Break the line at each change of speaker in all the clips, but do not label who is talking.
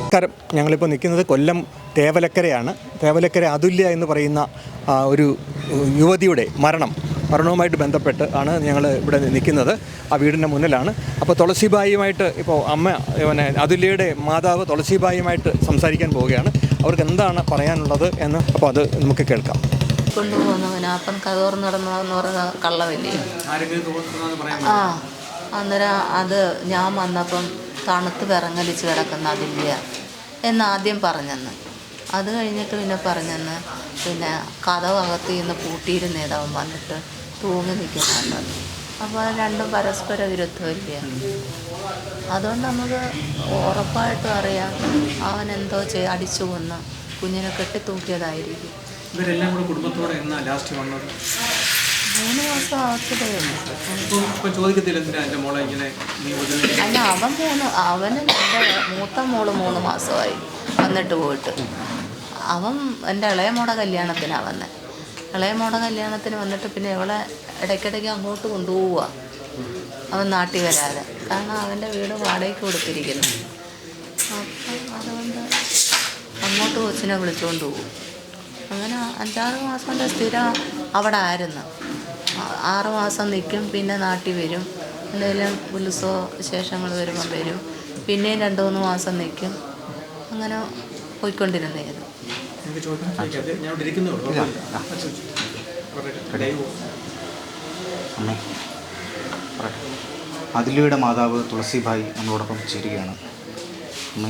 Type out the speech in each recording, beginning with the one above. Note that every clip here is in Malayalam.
നമസ്കാരം. ഞങ്ങളിപ്പോൾ നിൽക്കുന്നത് കൊല്ലം തേവലക്കരയാണ്. തേവലക്കര അതുല്യ എന്ന് പറയുന്ന ഒരു യുവതിയുടെ മരണവുമായിട്ട് ബന്ധപ്പെട്ട് ആണ് ഞങ്ങൾ ഇവിടെ നിൽക്കുന്നത്. ആ വീടിൻ്റെ മുന്നിലാണ്. അപ്പോൾ തുളസിബായിയുമായിട്ട് ഇപ്പോൾ അതുല്യയുടെ മാതാവ് തുളസിബായിയുമായിട്ട് സംസാരിക്കാൻ പോവുകയാണ്. അവർക്ക് എന്താണ് പറയാനുള്ളത് എന്ന് അപ്പോൾ അത് നമുക്ക് കേൾക്കാം.
കൊണ്ടുപോകുന്നവനാ അപ്പം കതോർന്ന് നടന്നതെന്ന് പറഞ്ഞ കള്ളമില്ലേ? അന്നേരം അത് ഞാൻ വന്നപ്പം തണുത്ത് വിറങ്ങലിച്ച് കിടക്കുന്ന അതില്ല എന്നാദ്യം പറഞ്ഞെന്ന്. അത് കഴിഞ്ഞിട്ട് പിന്നെ പറഞ്ഞെന്ന് പിന്നെ കതകത്ത് നിന്ന് പൂട്ടിയിരുന്നേത് അവൻ വന്നിട്ട് തൂങ്ങി നിൽക്കുന്നുണ്ട്. അപ്പോൾ അത് രണ്ടും പരസ്പര വിരുദ്ധമില്ല. അതുകൊണ്ട് നമുക്ക് ഉറപ്പായിട്ടും അറിയാം അവൻ എന്തോ അടിച്ചു കൊന്ന് കുഞ്ഞിനെ കെട്ടിത്തൂക്കിയതായിരിക്കും.
ഇവരെല്ലാം കൂടെ കുടുംബത്തോടെ എന്നാ ലാസ്റ്റ് വന്നത്?
3 മാസം ആവത്തതേ ഉള്ളൂ. അല്ല അവന് എൻ്റെ മൂത്ത മോള് 3 മാസമായി വന്നിട്ട് പോയിട്ട്. അവൻ എൻ്റെ ഇളയമോടെ കല്യാണത്തിനാണ് വന്നത്. ഇളയമോടെ കല്യാണത്തിന് വന്നിട്ട് പിന്നെ ഇവളെ ഇടയ്ക്കിടയ്ക്ക് അങ്ങോട്ട് കൊണ്ടുപോവുക അവൻ നാട്ടിൽ വരാതെ. കാരണം അവൻ്റെ വീട് വാടകയ്ക്ക് കൊടുത്തിരിക്കുന്നു. അപ്പം അതുകൊണ്ട് അങ്ങോട്ട് കൊച്ചിനെ വിളിച്ചുകൊണ്ട് പോകും. അങ്ങനെ 5-6 മാസം സ്ഥിരം അവിടെ ആയിരുന്നു. 6 മാസം നിൽക്കും, പിന്നെ നാട്ടിൽ വരും. എന്തെങ്കിലും ഉത്സവ വിശേഷങ്ങൾ വരുമ്പം വരും, പിന്നെയും 2-3 മാസം നിൽക്കും. അങ്ങനെ പോയിക്കൊണ്ടിരുന്നേത്.
അതുല്യയുടെ മാതാവ് തുളസിബായി നമ്മളോടൊപ്പം ചേരുകയാണ്. അമ്മ,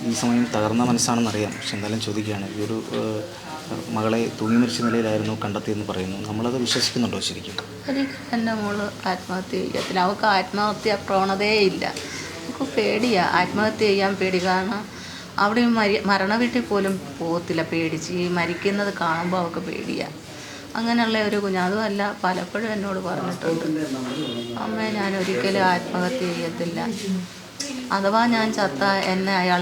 ഈ സമയം തകർന്ന മനസ്സാണെന്നറിയാം, പക്ഷെ എന്തായാലും ചോദിക്കുകയാണ്. ഈ ഒരു മകളെ തൂങ്ങി മരിച്ച നിലയിലായിരുന്നു കണ്ടെത്തിയെന്ന് പറയുന്നു. നമ്മളത് വിശ്വസിക്കുന്നുണ്ടോ ശരിക്കും?
എൻ്റെ മോള് ആത്മഹത്യ ചെയ്യത്തില്ല. അവൾക്ക് ആത്മഹത്യ പ്രവണതയേ ഇല്ല. അവൾക്ക് പേടിയാണ്, ആത്മഹത്യ ചെയ്യാൻ പേടി. കാരണം അവിടെ മരണ വീട്ടിൽ പോലും പോകത്തില്ല, പേടിച്ച്. ഈ മരിക്കുന്നത് കാണുമ്പോൾ അവൾക്ക് പേടിയാണ്. അങ്ങനെയുള്ള ഒരു കുഞ്ഞ്. അതുമല്ല, പലപ്പോഴും എന്നോട് പറഞ്ഞിട്ടുണ്ട്, അമ്മേ ഞാൻ ഒരിക്കലും ആത്മഹത്യ ചെയ്യത്തില്ല. അഥവാ ഞാൻ ചത്ത എന്നെ അയാൾ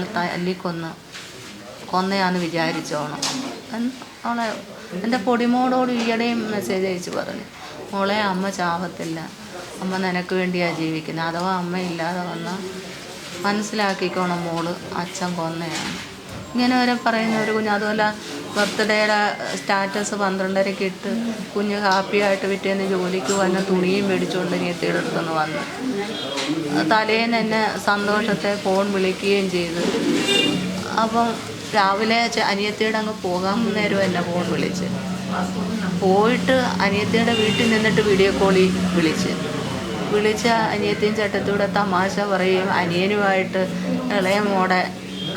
കൊന്നയാന്ന് വിചാരിച്ചോണം എന്ന് അവളെ എൻ്റെ പൊടിമോടോട് ഈയിടെയും മെസ്സേജ് അയച്ച് പറഞ്ഞു, മോളെ അമ്മ ചാവത്തില്ല, അമ്മ നിനക്ക് വേണ്ടിയാണ് ജീവിക്കുന്നത്. അഥവാ അമ്മ ഇല്ലാതെ വന്നാൽ മനസ്സിലാക്കിക്കോണം മോള് അച്ഛൻ കൊന്നയാണ്. ഇങ്ങനെ വരെ പറയുന്ന ഒരു കുഞ്ഞ്. അതുപോലെ ബർത്ത്ഡേയുടെ സ്റ്റാറ്റസ് 12:30 ഇട്ട് കുഞ്ഞ് ഹാപ്പിയായിട്ട് പിറ്റേന്ന് ജോലിക്ക് വന്ന് തുണിയും മേടിച്ചുകൊണ്ട് അനിയത്തിയുടെ അടുത്തുനിന്ന് വന്ന് തലേന്ന് എന്നെ സന്തോഷത്തെ ഫോൺ വിളിക്കുകയും ചെയ്ത്. അപ്പം രാവിലെ അനിയത്തിയുടെ അങ്ങ് പോകാൻ നേരം എന്നെ ഫോൺ വിളിച്ച് പോയിട്ട് അനിയത്തിയുടെ വീട്ടിൽ നിന്നിട്ട് വീഡിയോ കോളിൽ വിളിച്ച അനിയത്തിയും ചേട്ടത്തിയുടെ തമാശ പറയുകയും അനിയനുമായിട്ട് ഇളയ മോടെ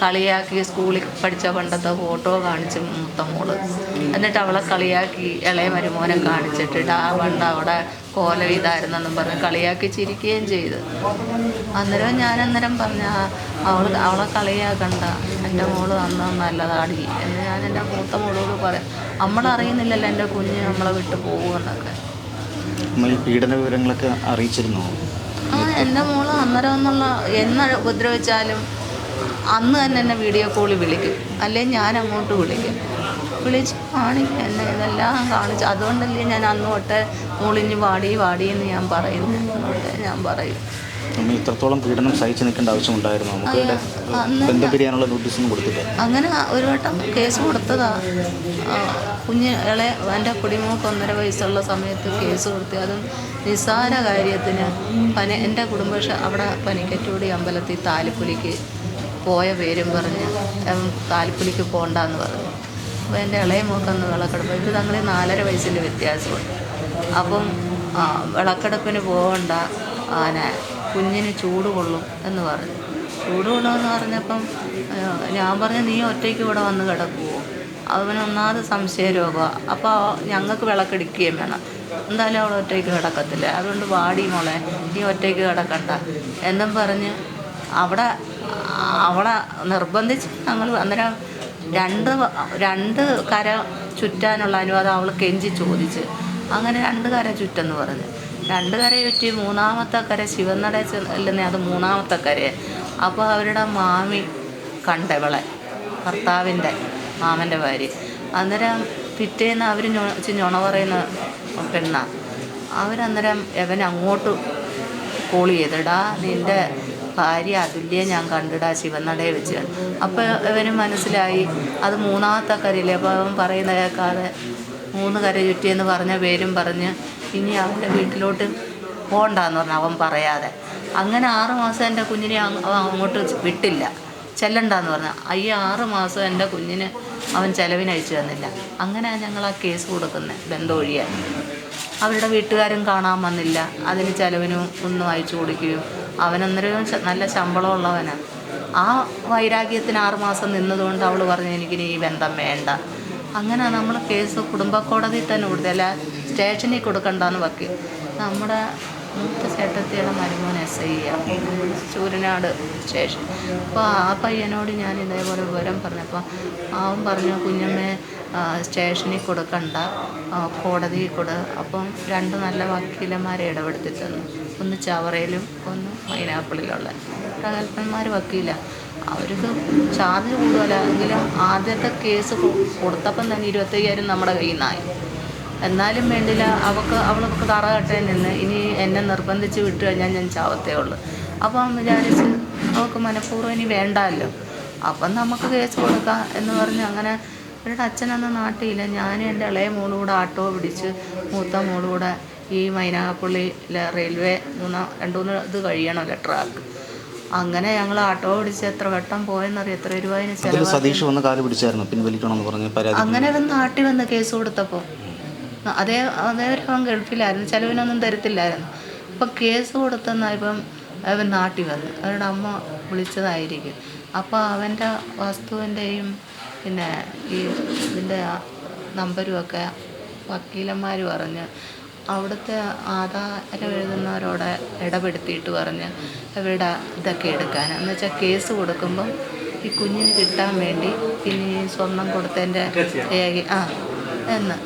കളിയാക്കി സ്കൂളിൽ പഠിച്ച പണ്ടത്തെ ഫോട്ടോ കാണിച്ച് മൂത്ത മോള്. എന്നിട്ട് അവളെ കളിയാക്കി ഇളയ മരുമോനെ കാണിച്ചിട്ടിട്ട് ആ പണ്ട് അവിടെ കോലം ഇതായിരുന്നെന്നും പറഞ്ഞ് കളിയാക്കി ചിരിക്കുകയും ചെയ്ത്. അന്നേരം പറഞ്ഞ അവളെ കളിയാക്കണ്ട, എൻ്റെ മോള് അന്ന് നല്ലതാടി എന്ന് ഞാൻ എൻ്റെ മൂത്ത മോളോട് പറയാം. നമ്മളറിയുന്നില്ലല്ലോ എൻ്റെ കുഞ്ഞ് നമ്മളെ വിട്ട് പോകുമെന്നൊക്കെ.
പീഡന വിവരങ്ങളൊക്കെ അറിയിച്ചിരുന്നു?
എൻ്റെ മോള് എന്ന് ഉപദ്രവിച്ചാലും അന്ന് തന്നെ എന്നെ വീഡിയോ കോളിൽ വിളിക്കും, അല്ലെങ്കിൽ ഞാൻ അങ്ങോട്ട് വിളിച്ച് കാണിക്കും എന്നെ ഇതെല്ലാം കാണിച്ചു. അതുകൊണ്ടല്ലേ ഞാൻ അന്ന് തൊട്ട് മോളിഞ്ഞ് വാടിയെന്ന് ഞാൻ പറയും.
ഇത്രത്തോളം പീഡനം സഹിച്ച് നിൽക്കേണ്ട ആവശ്യമുണ്ടായിരുന്നു? നമുക്ക് ബന്ധം പിരിയാനുള്ള നോട്ടീസൊന്നും കൊടുത്തില്ല.
അങ്ങനെ ഒരു വട്ടം കേസ് കൊടുത്തതാ. എൻ്റെ കുടിമോക്ക് 1.5 വയസ്സുള്ള സമയത്ത് കേസ് കൊടുത്തു. അതും നിസ്സാര കാര്യത്തിന്. എൻ്റെ അവിടെ പനിക്കറ്റൂടി അമ്പലത്തിൽ താലിപ്പൊലിക്ക് പോയ പേരും പറഞ്ഞ് താലിപ്പൊലിക്ക് പോകണ്ടെന്ന് പറഞ്ഞു. അപ്പോൾ എൻ്റെ ഇളയ മോക്കന്ന് വിളക്കെടുപ്പ്, ഇത് തങ്ങൾ 4.5 വയസ്സിൻ്റെ വ്യത്യാസമുണ്ട്. അപ്പം വിളക്കെടുപ്പിന് പോകണ്ട, കുഞ്ഞിന് ചൂട് കൊള്ളും എന്ന് പറഞ്ഞു. ചൂട് കൊള്ളുമെന്ന് പറഞ്ഞപ്പം ഞാൻ പറഞ്ഞു, നീ ഒറ്റയ്ക്ക് ഇവിടെ വന്ന് കിടക്കുമോ? അവനൊന്നാമത് സംശയരോഗമാണ്. അപ്പോൾ ഞങ്ങൾക്ക് വിളക്കടിക്കുകയും വേണം. എന്തായാലും അവൾ ഒറ്റയ്ക്ക് കിടക്കത്തില്ല, അതുകൊണ്ട് വാടി മോളെ, നീ ഒറ്റയ്ക്ക് കിടക്കണ്ട എന്നും പറഞ്ഞ് അവളെ നിർബന്ധിച്ച് ഞങ്ങൾ. അന്നേരം രണ്ട് കര ചുറ്റാനുള്ള അനുവാദം അവൾ കെഞ്ചി ചോദിച്ച്. അങ്ങനെ 2 കര ചുറ്റെന്ന് പറഞ്ഞു. 2 കര ചുറ്റി 3-ാമത്തെ കര ശിവനട ചെല്ലുന്നേ, അത് 3-ാമത്തെ കരയെ. അപ്പോൾ അവരുടെ മാമി കണ്ടവളെ, ഭർത്താവിൻ്റെ മാമൻ്റെ ഭാര്യ. അന്നേരം പിറ്റേന്ന് അവർ നുണ പറയുന്ന പെണ്ണാണ്. അവരന്നേരം അവൻ അങ്ങോട്ട് കോൾ ചെയ്തിടാ, നിൻ്റെ ഭാര്യ അതുല്യെ ഞാൻ കണ്ടിടാ ശിവനടയെ വെച്ച്. അപ്പോൾ ഇവന് മനസ്സിലായി അത് മൂന്നാമത്തെ കരയില്ലേ. അപ്പോൾ അവൻ പറയുന്ന കേൾക്കാതെ 3 കര ചുറ്റിയെന്ന് പറഞ്ഞ പേരും പറഞ്ഞ് ഇനി അവൻ്റെ വീട്ടിലോട്ട് പോകണ്ടെന്ന് പറഞ്ഞു അവൻ പറയാതെ. അങ്ങനെ 6 മാസം എൻ്റെ കുഞ്ഞിനെ അവൻ അങ്ങോട്ട് വിട്ടില്ല, ചെല്ലണ്ടെന്ന് പറഞ്ഞു. 6 മാസം എൻ്റെ കുഞ്ഞിന് അവൻ ചിലവിന് അയച്ചു തന്നില്ല. അങ്ങനെയാണ് ഞങ്ങൾ ആ കേസ് കൊടുക്കുന്നത് ബന്ധമൊഴിയാൻ. അവരുടെ വീട്ടുകാരും കാണാൻ വന്നില്ല, അതിന് ചിലവിനും ഒന്നും അയച്ചു കൊടുക്കുകയും അവനന്നേരവും നല്ല ശമ്പളമുള്ളവനാണ്. ആ വൈരാഗ്യത്തിന് 6 മാസം നിന്നതുകൊണ്ട് അവൾ പറഞ്ഞു എനിക്കിനി ഈ ബന്ധം വേണ്ട. അങ്ങനെ നമ്മൾ കേസ് കുടുംബ കോടതിയിൽ തന്നെ കൊടുത്തു, അല്ല സ്റ്റേഷനിൽ കൊടുക്കണ്ടെന്ന് വക്കീൽ. നമ്മുടെ മൂത്ത ചേട്ടത്തിയുടെ മരുമോൻ SI ചൂരനാട് സ്റ്റേഷൻ. അപ്പോൾ ആ പയ്യനോട് ഞാൻ ഇതേപോലെ വിവരം പറഞ്ഞപ്പോൾ അവൻ പറഞ്ഞു കുഞ്ഞമ്മേ സ്റ്റേഷനിൽ കൊടുക്കണ്ട, കോടതിയിൽ അപ്പം 2 നല്ല വക്കീലന്മാരെ ഇടപെടുത്തി തന്നു. ഒന്ന് ചവറയിലും ഒന്ന് മൈനാപ്പിളിലുള്ള പ്രഗത്ഭന്മാർ വക്കീല. അവർക്ക് ചാർജ് കൂടുതല എങ്കിലും ആദ്യത്തെ കേസ് കൊടുത്തപ്പം തന്നെ 25,000 നമ്മുടെ കയ്യിൽ നിന്നായി. എന്നാലും വേണ്ടില്ല, അവൾക്ക് തറ കെട്ടാൻ നിന്ന് ഇനി എന്നെ നിർബന്ധിച്ച് വിട്ടു കഴിഞ്ഞാൽ ഞാൻ ചാവത്തേ ഉള്ളൂ. അപ്പം അവൻ വിചാരിച്ച് അവൾക്ക് മനഃപൂർവ്വം ഇനി വേണ്ടല്ലോ, അപ്പം നമുക്ക് കേസ് കൊടുക്കാം എന്ന് പറഞ്ഞ് അങ്ങനെ അവരുടെ അച്ഛനൊന്നും നാട്ടിലില്ല. ഞാനും എൻ്റെ ഇളയ മോളുകൂടെ ആട്ടോ പിടിച്ച് മൂത്ത മോളുകൂടെ ഈ മൈനാഗപ്പള്ളിയിലെ റെയിൽവേ 2-3 ഇത് കഴിയണമല്ലോ ട്രാക്ക്. അങ്ങനെ ഞങ്ങൾ ആട്ടോ പിടിച്ച് എത്ര വട്ടം പോയെന്നറിയാം, എത്ര രൂപ
സതീഷ് വന്ന് കാല് പിടിച്ചായിരുന്നു പിൻവലിക്കണമെന്ന് പറഞ്ഞ് പരാതി.
അങ്ങനെ വന്ന് നാട്ടിൽ വന്ന് കേസ് കൊടുത്തപ്പോൾ അതേവരും ഗൾഫിലായിരുന്നു, ചിലവിനൊന്നും തരത്തില്ലായിരുന്നു. അപ്പം കേസ് കൊടുത്തെന്നായപ്പം അവൻ നാട്ടിൽ വന്നു, അവരുടെ അമ്മ വിളിച്ചതായിരിക്കും. അപ്പോൾ അവൻ്റെ വസ്തുവിൻ്റെയും പിന്നെ ഈ ഇതിൻ്റെ നമ്പരുമൊക്കെ വക്കീലന്മാർ പറഞ്ഞ് അവിടുത്തെ ആധാരം എഴുതുന്നവരോടെ ഇടപെടുത്തിയിട്ട് പറഞ്ഞ് അവരുടെ ഇതൊക്കെ എടുക്കാൻ, എന്ന് വെച്ചാൽ കേസ് കൊടുക്കുമ്പം ഈ കുഞ്ഞിന് കിട്ടാൻ വേണ്ടി പിന്നെ ഈ സ്വർണം കൊടുത്തതിൻ്റെ എന്ന്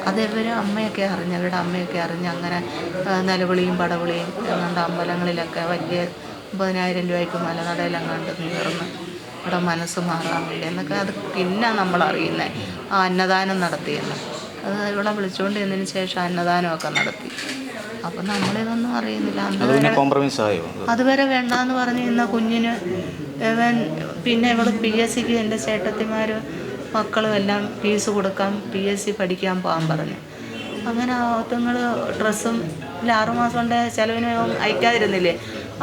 അതേവർ അമ്മയൊക്കെ അറിഞ്ഞ്, അവരുടെ അമ്മയൊക്കെ അറിഞ്ഞ് അങ്ങനെ നിലവിളിയും പടവിളിയും എന്നുണ്ട് അമ്പലങ്ങളിലൊക്കെ വലിയ 50,000 രൂപയ്ക്ക് മലനടയിലെങ്ങാണ്ട് നേർന്ന് ഇവിടെ മനസ്സ് മാറാൻ വേണ്ടി എന്നൊക്കെ. അത് പിന്നെ നമ്മളറിയുന്നത് ആ അന്നദാനം നടത്തിയെന്ന്. അത് ഇവിടെ വിളിച്ചുകൊണ്ട് ചെന്നതിന് ശേഷം അന്നദാനമൊക്കെ നടത്തി. അപ്പം നമ്മളിതൊന്നും അറിയുന്നില്ല. അതുവരെ വേണ്ടാന്ന് പറഞ്ഞ് ഇന്ന കുഞ്ഞിന് പിന്നെ ഇവൾ PSCക്ക് എൻ്റെ ചേട്ടത്തിമാർ മക്കളും എല്ലാം ഫീസ് കൊടുക്കാം, PSC പഠിക്കാൻ പോകാൻ പറഞ്ഞു. അങ്ങനെ ഒത്തുങ്ങൾ ഡ്രസ്സും 6 മാസം കൊണ്ട് ചിലവിന് അയക്കാതിരുന്നില്ലേ.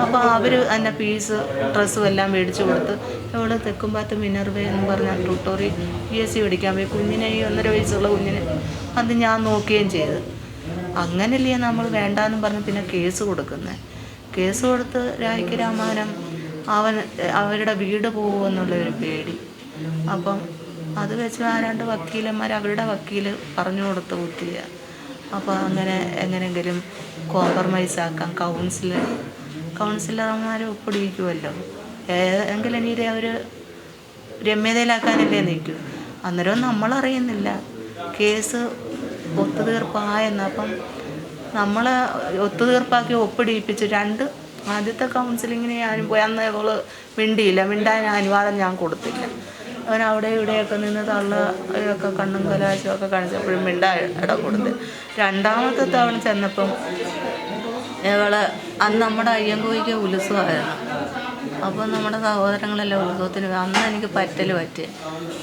അപ്പോൾ അവർ തന്നെ ഫീസ് ഡ്രസ്സും എല്ലാം മേടിച്ച് കൊടുത്ത് ഇവിടെ തെക്കുംപാത്ത് മിനർവേ എന്ന് പറഞ്ഞ ട്യൂട്ടോറി PSC പഠിക്കാൻ പോയി. കുഞ്ഞിനെ ഈ 1.5 വയസ്സുള്ള കുഞ്ഞിന് അത് ഞാൻ നോക്കുകയും ചെയ്തു. അങ്ങനെയല്ലേ നമ്മൾ വേണ്ടാന്നും പറഞ്ഞ് പിന്നെ കേസ് കൊടുക്കുന്നത്. കേസ് കൊടുത്ത് രായ്ക്ക് രാമാനം അവരുടെ വീട് പോകുമെന്നുള്ളൊരു പേടി. അപ്പം അത് വെച്ച് ആ 2 വക്കീലന്മാർ അവരുടെ വക്കീൽ പറഞ്ഞു കൊടുത്ത ബുദ്ധിയ. അപ്പോൾ അങ്ങനെ എങ്ങനെയെങ്കിലും കോംപ്രമൈസ് ആക്കാം, കൗൺസിലർമാർ ഒപ്പിടിക്കുമല്ലോ, എങ്കിലും ഇനി അവർ രമ്യതയിലാക്കാനല്ലേ നിൽക്കൂ. അന്നേരം നമ്മളറിയുന്നില്ല കേസ് ഒത്തുതീർപ്പായെന്ന്. അപ്പം നമ്മൾ ഒത്തുതീർപ്പാക്കി ഒപ്പിടിപ്പിച്ച് 2 ആദ്യത്തെ കൗൺസിലിങ്ങിന് ഞാനും പോയി. അന്ന് അവൾ മിണ്ടാൻ അനുവാദം ഞാൻ കൊടുത്തില്ല. അവൻ അവിടെ ഇവിടെയൊക്കെ നിന്ന് തള്ളയൊക്കെ കണ്ണും കലാശമൊക്കെ കാണിച്ചപ്പോഴും ഇടം കൊടുത്ത്. 2ാമത്തെ തവണ ചെന്നപ്പം അന്ന് നമ്മുടെ അയ്യങ്കോയ്ക്ക് ഉത്സവമായിരുന്നു. അപ്പോൾ നമ്മുടെ സഹോദരങ്ങളെല്ലാം ഉത്സവത്തിന് അന്ന് എനിക്ക് പറ്റി.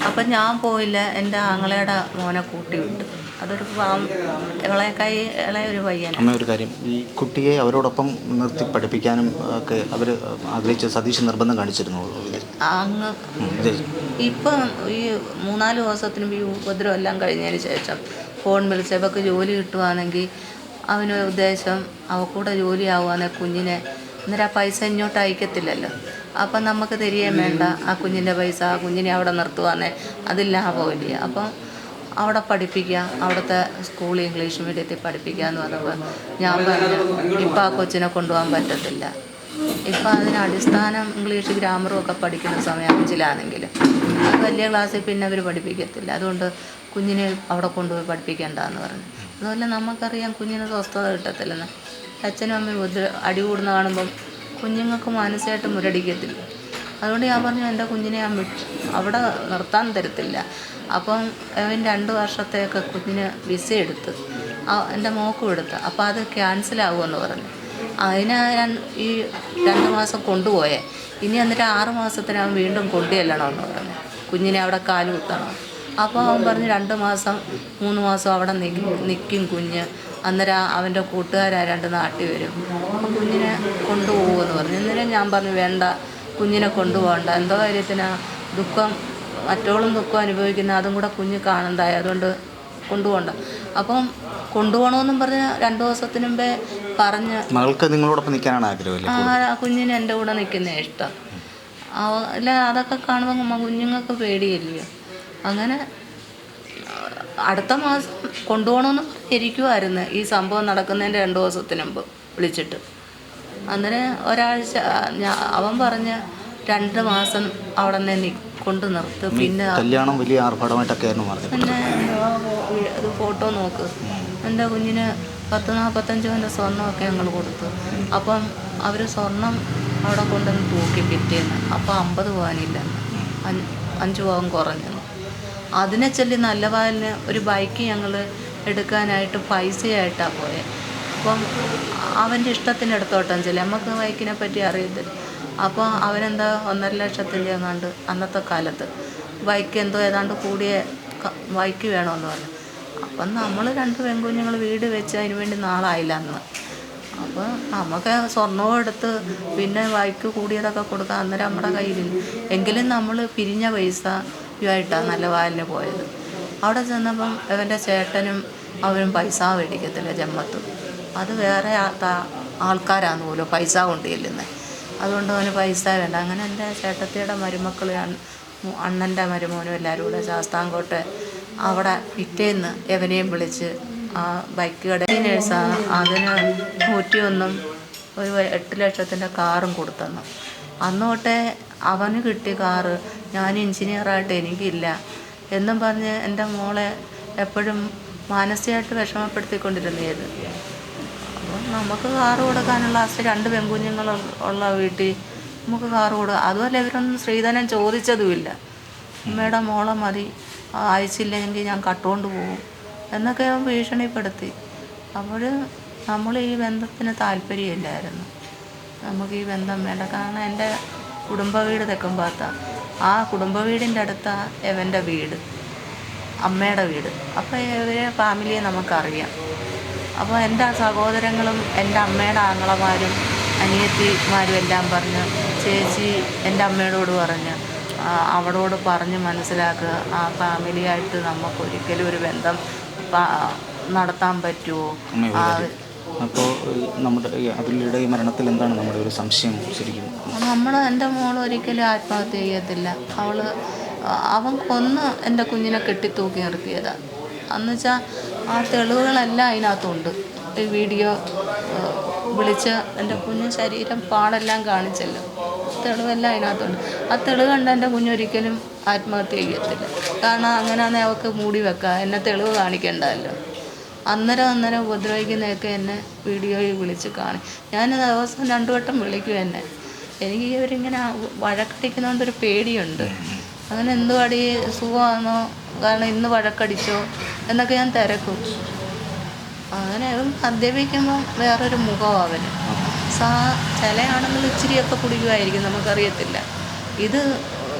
അപ്പം ഞാൻ പോയില്ല, എൻ്റെ ആങ്ങളയുടെ മോനെ കൂട്ടി വിട്ടു. അതൊരു ഇളയക്കായി ഇളയൊരു പയ്യൻ.
അമ്മ ഒരു കാര്യം, ഈ കുട്ടിയെ അവരോടൊപ്പം നിർത്തി പഠിപ്പിക്കാനും ഒക്കെ അവർ ആഗ്രഹിച്ച സതീഷ് നിർബന്ധം കാണിച്ചിരുന്നു
അങ്ങ്. ഇപ്പം ഈ 3-4 ദിവസത്തിനും ഈ ഉപദ്രവം എല്ലാം കഴിഞ്ഞതിന് ശേഷം ഫോൺ വിളിച്ച് അവൾക്ക് ജോലി കിട്ടുവാണെങ്കിൽ അവന് ഉദ്ദേശം അവക്കൂടെ ജോലിയാവുകയാണെങ്കിൽ കുഞ്ഞിനെ അന്നേരം ആ പൈസ ഇങ്ങോട്ട് അയക്കത്തില്ലല്ലോ. അപ്പം നമുക്ക് തരികയും വേണ്ട ആ കുഞ്ഞിൻ്റെ പൈസ, ആ കുഞ്ഞിനെ അവിടെ നിർത്തുവാന്നേ അതിൽ ലാഭമില്ല. അപ്പം അവിടെ പഠിപ്പിക്കുക, അവിടുത്തെ സ്കൂളിൽ ഇംഗ്ലീഷ് മീഡിയത്തിൽ പഠിപ്പിക്കുക എന്ന് പറഞ്ഞപ്പോൾ ഞാൻ പറഞ്ഞു ഇപ്പം ആ കൊച്ചിനെ കൊണ്ടുപോകാൻ പറ്റത്തില്ല. ഇപ്പം അതിന് അടിസ്ഥാനം ഇംഗ്ലീഷ് ഗ്രാമറും ഒക്കെ പഠിക്കുന്ന സമയം 5-ലാണെങ്കിൽ അത് വലിയ ക്ലാസ്സിൽ പിന്നെ അവർ പഠിപ്പിക്കത്തില്ല. അതുകൊണ്ട് കുഞ്ഞിനെ അവിടെ കൊണ്ടുപോയി പഠിപ്പിക്കേണ്ടെന്ന് പറഞ്ഞു. അതുപോലെ നമുക്കറിയാം കുഞ്ഞിന് സ്വസ്ഥത കിട്ടത്തില്ലെന്ന്. അച്ഛനും അമ്മയും അടി കൂടുന്ന കാണുമ്പം കുഞ്ഞുങ്ങൾക്ക് മാനസികമായിട്ട് മുരടിക്കത്തില്ല. അതുകൊണ്ട് ഞാൻ പറഞ്ഞു എൻ്റെ കുഞ്ഞിനെ ഞാൻ അവിടെ നിർത്താൻ തരത്തില്ല. അപ്പം അവൻ 2 വർഷത്തേക്ക് കുഞ്ഞിന് വിസ എടുത്ത് എൻ്റെ മോക്കും എടുത്ത്. അപ്പോൾ അത് ക്യാൻസലാകുമെന്ന് പറഞ്ഞു. അതിനെ ഈ 2 മാസം കൊണ്ടുപോയേ. ഇനി എന്നിട്ട് 6 മാസത്തിനവൻ വീണ്ടും കൊണ്ടുചെല്ലണമെന്ന് പറഞ്ഞു. കുഞ്ഞിനെ അവിടെ കാല് കുത്തണം. അപ്പോൾ അവൻ പറഞ്ഞു 2 മാസം 3 മാസം അവിടെ നിൽക്കും കുഞ്ഞ്. അന്നേരം അവൻ്റെ കൂട്ടുകാരാ 2 നാട്ടിൽ വരും. അപ്പോൾ കുഞ്ഞിനെ കൊണ്ടുപോകുമെന്ന് പറഞ്ഞു. അന്നേരം ഞാൻ പറഞ്ഞു വേണ്ട, കുഞ്ഞിനെ കൊണ്ടുപോകണ്ട. എന്തോ കാര്യത്തിനാണ് ദുഃഖം, മറ്റോളം ദുഃഖം അനുഭവിക്കുന്ന അതും കൂടെ കുഞ്ഞ് കാണണ്ടായി, അതുകൊണ്ട് കൊണ്ടുപോകണ്ട. അപ്പം കൊണ്ടുപോകണമെന്നും പറഞ്ഞ് 2 ദിവസത്തിന് മുമ്പേ പറഞ്ഞ്
മകൾക്ക് നിങ്ങളോടൊപ്പം നിൽക്കാനാണ് ആഗ്രഹമല്ലേ?
കുഞ്ഞിന് എൻ്റെ കൂടെ നിൽക്കുന്ന ഇഷ്ടം. അല്ല അതൊക്കെ കാണുമ്പോൾ കുഞ്ഞുങ്ങൾക്ക് പേടിയില്ലയോ. അങ്ങനെ അടുത്ത മാസം കൊണ്ടുപോകണമെന്ന് ഇരിക്കുമായിരുന്നു. ഈ സംഭവം നടക്കുന്നതിൻ്റെ 2 ദിവസത്തിന് മുമ്പ് വിളിച്ചിട്ട്. അന്നേരം ഒരാഴ്ച അവൻ പറഞ്ഞ് 2 മാസം അവിടെ നിന്ന് കൊണ്ട് നിർത്ത്. പിന്നെ
കല്യാണം വലിയ ആർഭാടമായിട്ടൊക്കെ ആയിരുന്നു പറഞ്ഞത്.
പിന്നെ അത് ഫോട്ടോ നോക്ക്. എൻ്റെ കുഞ്ഞിന് 40-45 പവൻ്റെ സ്വർണ്ണമൊക്കെ ഞങ്ങൾ കൊടുത്തു. അപ്പം അവർ സ്വർണം അവിടെ കൊണ്ടുവന്ന് തൂക്കി പിറ്റേന്ന്. അപ്പോൾ 50 പവനില്ലെന്ന്, 5 പവൻ കുറഞ്ഞെന്ന്. അതിനെ ചൊല്ലി നല്ല പാലിന് ഒരു ബൈക്ക് ഞങ്ങൾ എടുക്കാനായിട്ട് പൈസയായിട്ടാണ് പോയത്. അപ്പം അവൻ്റെ ഇഷ്ടത്തിന് എടുത്തോട്ടം ചെല്ലി, നമുക്ക് ബൈക്കിനെ പറ്റി അറിയത്തില്ല. അപ്പോൾ അവനെന്താ 1.5 ലക്ഷത്തിൻ്റെ എങ്ങാണ്ട് അന്നത്തെ കാലത്ത് ബൈക്ക് എന്തോ ഏതാണ്ട് കൂടിയ ബൈക്ക് വേണമെന്ന് പറഞ്ഞു. അപ്പം നമ്മൾ 2 പെൺകുഞ്ഞുങ്ങൾ വീട് വെച്ച് അതിന് വേണ്ടി നാളായില്ല അന്ന്. അപ്പോൾ നമുക്ക് സ്വർണ്ണവും എടുത്ത് പിന്നെ ബൈക്ക് കൂടിയതൊക്കെ കൊടുക്കാം. അന്നേരം നമ്മുടെ കയ്യിലില്ല. എങ്കിലും നമ്മൾ പിരിഞ്ഞ പൈസയുമായിട്ടാണ് നല്ല വാലിന് പോയത്. അവിടെ ചെന്നപ്പം അവൻ്റെ ചേട്ടനും അവനും പൈസ മേടിക്കത്തില്ല ജമ്മത്ത്. അത് വേറെ ആൾക്കാരാന്ന് പോലും പൈസ കൊണ്ട് ചെല്ലുന്നത്. അതുകൊണ്ട് അവന് പൈസ വേണ്ട. അങ്ങനെ എൻ്റെ ചേട്ടത്തിയുടെ മരുമക്കൾ, അണ്ണൻ്റെ മരുമോനും എല്ലാവരും കൂടെ ശാസ്താംകോട്ടെ അവിടെ പിറ്റേന്ന് എവനെയും വിളിച്ച് ആ ബൈക്ക് കടയിൽ നേഴ്സാണ് അതിന് 101 ഒരു 8 ലക്ഷത്തിൻ്റെ കാറും കൊടുത്തെന്നു. അന്ന് തൊട്ടേ അവന് കിട്ടിയ കാറ് ഞാൻ എഞ്ചിനീയറായിട്ട് എനിക്കില്ല എന്നും പറഞ്ഞ് എൻ്റെ മോളെ എപ്പോഴും മാനസികമായിട്ട് വിഷമപ്പെടുത്തിക്കൊണ്ടിരുന്നത്. അപ്പം നമുക്ക് കാറ് കൊടുക്കാനുള്ള 2 പെൺകുഞ്ഞുങ്ങൾ ഉള്ള വീട്ടിൽ നമുക്ക് കാറ് കൊടുക്കുക. അതുമല്ല ഇവരൊന്നും സ്ത്രീധനം ചോദിച്ചതുമില്ല. അമ്മയുടെ മോളെ മതി, അയച്ചില്ലെങ്കിൽ ഞാൻ കട്ടുകൊണ്ട് പോകും എന്നൊക്കെ അവൻ ഭീഷണിപ്പെടുത്തി. അപ്പോൾ നമ്മൾ ഈ ബന്ധത്തിന് താല്പര്യമില്ലായിരുന്നു. നമുക്ക് ഈ ബന്ധം വേണ്ട. കാരണം എൻ്റെ കുടുംബ വീട് തെക്കുംഭാഗത്താണ്. ആ കുടുംബ വീടിൻ്റെ അടുത്താണ് എവൻ്റെ വീട്, അമ്മയുടെ വീട്. അപ്പോൾ ഇവരെ ഫാമിലിയെ നമുക്കറിയാം. അപ്പോൾ എൻ്റെ സഹോദരങ്ങളും എൻ്റെ അമ്മയുടെ ആങ്ങളമാരും അനിയത്തിമാരും എല്ലാം പറഞ്ഞ് ചേച്ചി എൻ്റെ അമ്മയോട് പറഞ്ഞ് അവളോട് പറഞ്ഞ് മനസ്സിലാക്കുക, ആ ഫാമിലിയായിട്ട് നമുക്കൊരിക്കലും ഒരു ബന്ധം നടത്താൻ പറ്റുമോ.
അപ്പോൾ നമ്മുടെ അതിലൂടെ ഈ മരണത്തിൽ എന്താണ് നമ്മുടെ ഒരു സംശയം ശരിക്കും?
എൻ്റെ മോൾ ഒരിക്കലും ആത്മഹത്യ ചെയ്യത്തില്ല. അവൻ കൊന്ന് എൻ്റെ കുഞ്ഞിനെ കെട്ടിത്തൂക്കി നിർത്തിയതാണ്. എന്നുവെച്ചാൽ ആ തെളിവുകളെല്ലാം അതിനകത്തുണ്ട്. ഈ വീഡിയോ വിളിച്ച് എൻ്റെ കുഞ്ഞ് ശരീരം പാടെല്ലാം കാണിച്ചല്ലോ, തെളിവെല്ലാം അതിനകത്തുണ്ട്. ആ തെളിവ് കണ്ട് എൻ്റെ കുഞ്ഞൊരിക്കലും ആത്മഹത്യ ചെയ്യത്തില്ല. കാരണം അങ്ങനെയാണെങ്കിൽ അവൾക്ക് മൂടി വെക്കാം, എന്നെ തെളിവ് കാണിക്കണ്ടല്ലോ. അന്നേരം ഉപദ്രവിക്കുന്നതൊക്കെ എന്നെ വീഡിയോയിൽ വിളിച്ച് ഞാൻ ദിവസം 2 വട്ടം വിളിക്കും എന്നെ. എനിക്ക് ഇവരിങ്ങനെ വഴക്കടിക്കുന്നതുകൊണ്ടൊരു പേടിയുണ്ട്. അങ്ങനെ എന്തുവാടി സുഖമാണോ, കാരണം ഇന്ന് വഴക്കടിച്ചോ എന്നൊക്കെ ഞാൻ തിരക്കും. അങ്ങനെ മദ്യപിക്കുമ്പോൾ വേറൊരു മുഖം അവന്. ചില ആണുങ്ങൾ ഇച്ചിരിയൊക്കെ കുടിക്കുമായിരിക്കും, നമുക്കറിയത്തില്ല. ഇത്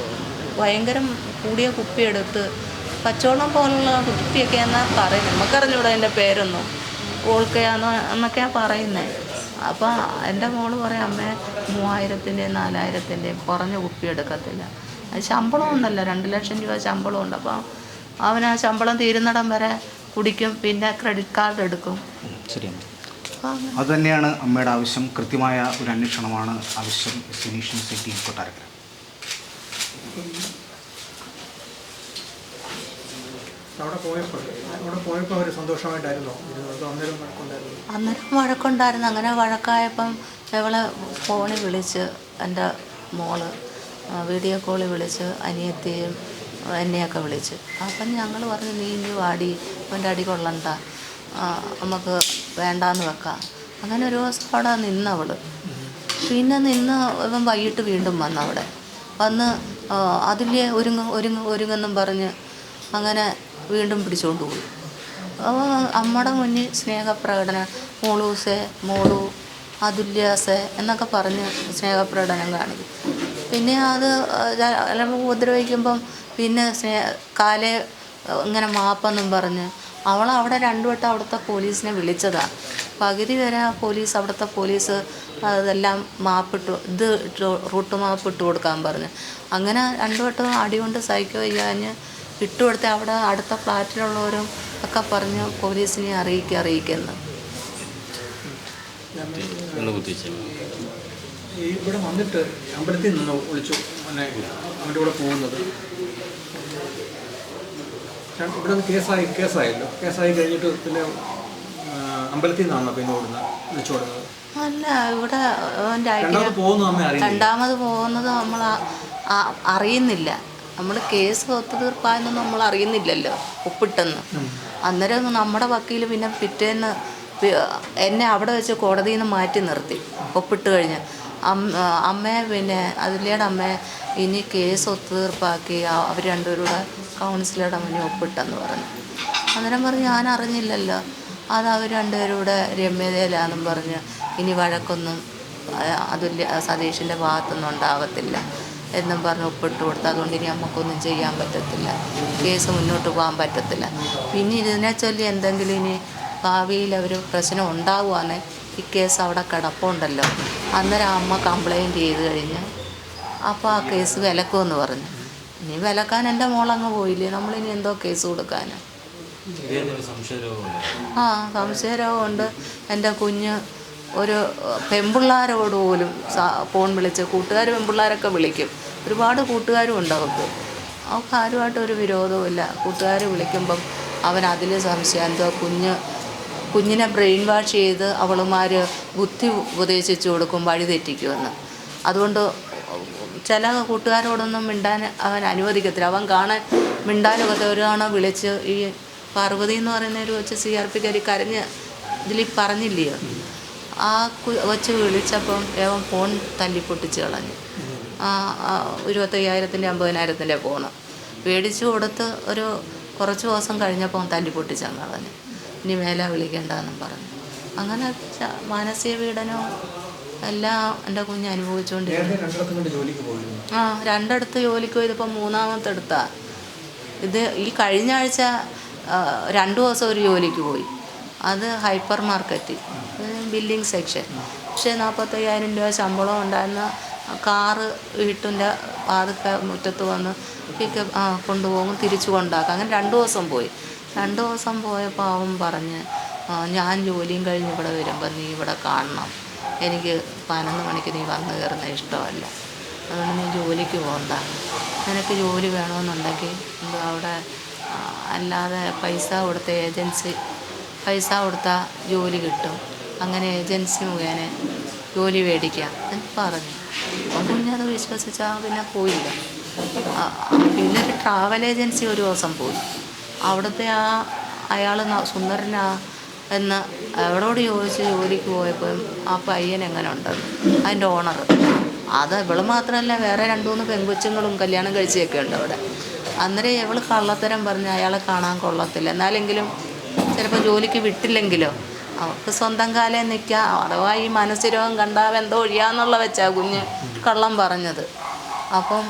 ഭയങ്കരം കൂടിയ കുപ്പിയെടുത്ത് പച്ചവെള്ളം പോലുള്ള കുപ്പിയൊക്കെ എന്നാൽ പറയുന്നത്, നമുക്കറിഞ്ഞൂടാ അതിൻ്റെ പേരൊന്നും, ഓൾക്കയാന്നോ എന്നൊക്കെയാണ് പറയുന്നത്. അപ്പോൾ എൻ്റെ മോള് പറയും അമ്മേ 3000-ൻ്റെയും 4000-ൻ്റെയും കുറഞ്ഞ കുപ്പി എടുക്കത്തില്ല. അത് ശമ്പളമൊന്നുമല്ല, 2 ലക്ഷം രൂപ ശമ്പളമുണ്ട്. അപ്പോൾ അവൻ ആ ശമ്പളം തീരുന്നിടം വരെ കുടിക്കും, പിന്നെ ക്രെഡിറ്റ് കാർഡ് എടുക്കും.
ശരിയാണ്. അതുതന്നെയാണ് അമ്മയുടെ ആവശ്യം. കൃത്യമായ ഒരു അന്വേഷണമാണ് ആവശ്യം. സിനീഷ് ന്യൂസ് 18 കൊട്ടാരക്കര.
അവിടെ പോയപ്പോൾ അവർ സന്തോഷമായിട്ടായിരുന്നോ?
അന്നേരം വഴക്കുണ്ടായിരുന്നു. അങ്ങനെ വഴക്കായപ്പം ഇവളെ ഫോണിൽ വിളിച്ച് എൻ്റെ മോള് വീഡിയോ കോളിൽ വിളിച്ച് അനിയത്തിയും എന്നെയൊക്കെ വിളിച്ച്. അപ്പം ഞങ്ങൾ പറഞ്ഞു നീ ഇനി വാടി, അവൻ്റെ അടി കൊള്ളണ്ട, നമുക്ക് വേണ്ടാന്ന് വെക്കാം. അങ്ങനെ ഒരു ദിവസം അവിടെ നിന്നവൾ. പിന്നെ ഇവൻ വൈകിട്ട് വീണ്ടും വന്നവിടെ വന്ന് അതിലെ ഒരുങ്ങെന്നും പറഞ്ഞ് അങ്ങനെ വീണ്ടും പിടിച്ചുകൊണ്ട് പോയി. അപ്പോൾ അമ്മയുടെ മുന്നിൽ സ്നേഹപ്രകടനം, മോളൂസേ മോളു അതുല്യാസെ എന്നൊക്കെ പറഞ്ഞ് സ്നേഹപ്രകടനം കാണിക്കും. പിന്നെ അത് ചിലപ്പോൾ ഉപദ്രവിക്കുമ്പം പിന്നെ കാലെ ഇങ്ങനെ മാപ്പെന്നും പറഞ്ഞ് അവിടെ 2 വട്ടം അവിടുത്തെ പോലീസിനെ വിളിച്ചതാണ്. പകുതി വരെ അവിടുത്തെ പോലീസ് അതെല്ലാം റൂട്ട് മാപ്പ് ഇട്ട് കൊടുക്കാൻ പറഞ്ഞു. അങ്ങനെ 2 വട്ടം അടി കൊണ്ട് സഹിക്കോ ചെയ്യാഞ്ഞ് ഇട്ടുകൊടുത്ത് അവിടെ അടുത്ത ഫ്ലാറ്റിലുള്ളവരും ഒക്കെ പറഞ്ഞ് പോലീസിനെ അറിയിക്കുന്നു.
ഇവിടെ വന്നിട്ട് അമ്പലത്തിൽ നിന്ന് വിളിച്ചു അവൻ്റെ കൂടെ പോകുന്നത് ഇവിടെ കേസായി കഴിഞ്ഞിട്ട് പിന്നെ അമ്പലത്തിൽ നിന്നാണോ പിന്നെ വിളിച്ചു കൊടുക്കുന്നത്?
അല്ല, ഇവിടെ
രണ്ടാമത്
പോകുന്നത് നമ്മൾ അറിയുന്നില്ല. നമ്മൾ കേസ് ഒത്തുതീർപ്പായെന്നൊന്നും നമ്മൾ അറിയുന്നില്ലല്ലോ ഒപ്പിട്ടെന്ന്. അന്നേരം നമ്മുടെ വക്കീൽ പിന്നെ പിറ്റേന്ന് എന്നെ അവിടെ വെച്ച് കോടതിയിൽ നിന്ന് മാറ്റി നിർത്തി ഒപ്പിട്ട് കഴിഞ്ഞ്. അമ്മയെ പിന്നെ അതുല്യയുടെ അമ്മയെ ഇനി കേസ് ഒത്തുതീർപ്പാക്കി അവർ 2 പേരുടെ കൗൺസിലറുടെ മുന്നിൽ ഒപ്പിട്ടെന്ന് പറഞ്ഞു. അന്നേരം പറഞ്ഞ് ഞാൻ അറിഞ്ഞില്ലല്ലോ, അത് അവർ 2 പേരുടെ രമ്യതയിലാണെന്നും പറഞ്ഞ് ഇനി വഴക്കൊന്നും സതീഷിൻ്റെ ഭാഗത്തൊന്നും ഉണ്ടാകത്തില്ല എന്നും പറഞ്ഞ് ഒപ്പിട്ട് കൊടുത്ത് അതുകൊണ്ട് ഇനി നമുക്കൊന്നും ചെയ്യാൻ പറ്റത്തില്ല, കേസ് മുന്നോട്ട് പോകാൻ പറ്റത്തില്ല. പിന്നെ ഇതിനെ ചൊല്ലി എന്തെങ്കിലും ഇനി ഭാവിയിൽ ഒരു പ്രശ്നം ഉണ്ടാവുകയാണെ ഈ കേസ് അവിടെ കിടപ്പുണ്ടല്ലോ. അന്നേരം അമ്മ കംപ്ലയിൻറ്റ് ചെയ്ത് കഴിഞ്ഞ് അപ്പോൾ ആ കേസ് വിലക്കുമെന്ന് പറഞ്ഞു. ഇനി വിലക്കാൻ എൻ്റെ മോളങ്ങ് പോയില്ലേ, നമ്മളിനി എന്തോ കേസ് കൊടുക്കാൻ? സംശയരോഗമുണ്ട്. എൻ്റെ കുഞ്ഞ് ഒരു പെൺപിള്ളാരോട് പോലും ഫോൺ വിളിച്ച് കൂട്ടുകാർ പെൺപിള്ളാരൊക്കെ വിളിക്കും, ഒരുപാട് കൂട്ടുകാരും ഉണ്ട് അവൾക്ക് ആരുമായിട്ടൊരു വിരോധവുമില്ല. കൂട്ടുകാർ വിളിക്കുമ്പം അവൻ അതിൽ സംശയം എന്തോ കുഞ്ഞിനെ ബ്രെയിൻ വാഷ് ചെയ്ത് അവളുമാർ ബുദ്ധി ഉപദേശിച്ചു കൊടുക്കും, വഴി തെറ്റിക്കുമെന്ന്. അതുകൊണ്ട് ചില കൂട്ടുകാരോടൊന്നും മിണ്ടാൻ അവൻ അനുവദിക്കത്തില്ല. അവൻ കാണാൻ മിണ്ടാനൊക്കെ ഒരു തവണ വിളിച്ച് ഈ പാർവതി എന്ന് പറയുന്നൊരു വെച്ച് CRPക്കാർ കരഞ്ഞ് ഇതിൽ പറഞ്ഞില്ലയോ, ആ വച്ച് വിളിച്ചപ്പം അവൻ ഫോൺ തല്ലിപ്പൊട്ടിച്ച് കളഞ്ഞു. 25,000-ൻ്റെ 50,000-ൻ്റെ ഫോണ് മേടിച്ചു കൊടുത്ത് കുറച്ച് ദിവസം കഴിഞ്ഞപ്പോൾ തല്ലിപ്പൊട്ടിച്ചങ്ങ് കളഞ്ഞു. ഇനി മേലെ വിളിക്കേണ്ടെന്നും പറഞ്ഞു. അങ്ങനെ മാനസിക പീഡനവും എല്ലാം എൻ്റെ കുഞ്ഞ് അനുഭവിച്ചുകൊണ്ടിരിക്കുന്നു. 2 ജോലിക്ക് പോയി, ഇതിപ്പോൾ 3-ാമത്തെടുത്താ. ഇത് ഈ കഴിഞ്ഞ ആഴ്ച 2 ദിവസം ഒരു ജോലിക്ക് പോയി, അത് ഹൈപ്പർ മാർക്കറ്റ് ബില്ലിംഗ് സെക്ഷൻ. പക്ഷേ 45,000 രൂപ ശമ്പളം ഉണ്ടായിരുന്ന കാറ് വീട്ടിൻ്റെ മുറ്റത്ത് വന്ന് കൊണ്ടുപോകും, തിരിച്ചു കൊണ്ടാക്കും. അങ്ങനെ 2 ദിവസം പോയി. 2 ദിവസം പോയപ്പോൾ അവൻ പറഞ്ഞ് ഞാൻ ജോലിയും കഴിഞ്ഞ് ഇവിടെ വരുമ്പോൾ നീ ഇവിടെ കാണണം, എനിക്ക് 11 മണിക്ക് നീ വന്നു കയറുന്ന ഇഷ്ടമല്ല, അതുകൊണ്ട് നീ ജോലിക്ക് പോകണ്ട, നിനക്ക് ജോലി വേണമെന്നുണ്ടെങ്കിൽ അവിടെ അല്ലാതെ പൈസ കൊടുത്താൽ ജോലി കിട്ടും, അങ്ങനെ ഏജൻസി മുഖേന ജോലി മേടിക്കാം എന്ന് പറഞ്ഞു. അപ്പം കുഞ്ഞത് വിശ്വസിച്ചാൽ പിന്നെ പോയില്ല. പിന്നെ ഒരു ട്രാവൽ ഏജൻസി ഒരു ദിവസം പോയി. അവിടുത്തെ അയാൾ സുന്ദരനാ എന്ന് അവളോട് ചോദിച്ച് ജോലിക്ക് പോയപ്പോൾ ആ പയ്യൻ എങ്ങനെ ഉണ്ടെന്ന് അതിൻ്റെ ഓണർ. അത് ഇവള് മാത്രമല്ല, വേറെ 2-3 പെൺകൊച്ചുങ്ങളും കല്യാണം കഴിച്ചൊക്കെ ഉണ്ട് അവിടെ. അന്നേരം ഇവൾ കള്ളത്തരം പറഞ്ഞ് അയാളെ കാണാൻ കൊള്ളത്തില്ല, എന്നാലെങ്കിലും ചിലപ്പോൾ ജോലിക്ക് വിട്ടില്ലെങ്കിലോ അവൾക്ക് സ്വന്തം കാലം നിൽക്കാം, അഥവാ ഈ മനസ്സിരോഗം കണ്ടാൽ എന്തോ ഒഴിയാന്നുള്ള വെച്ചാ കുഞ്ഞ് കള്ളം പറഞ്ഞത്. അപ്പം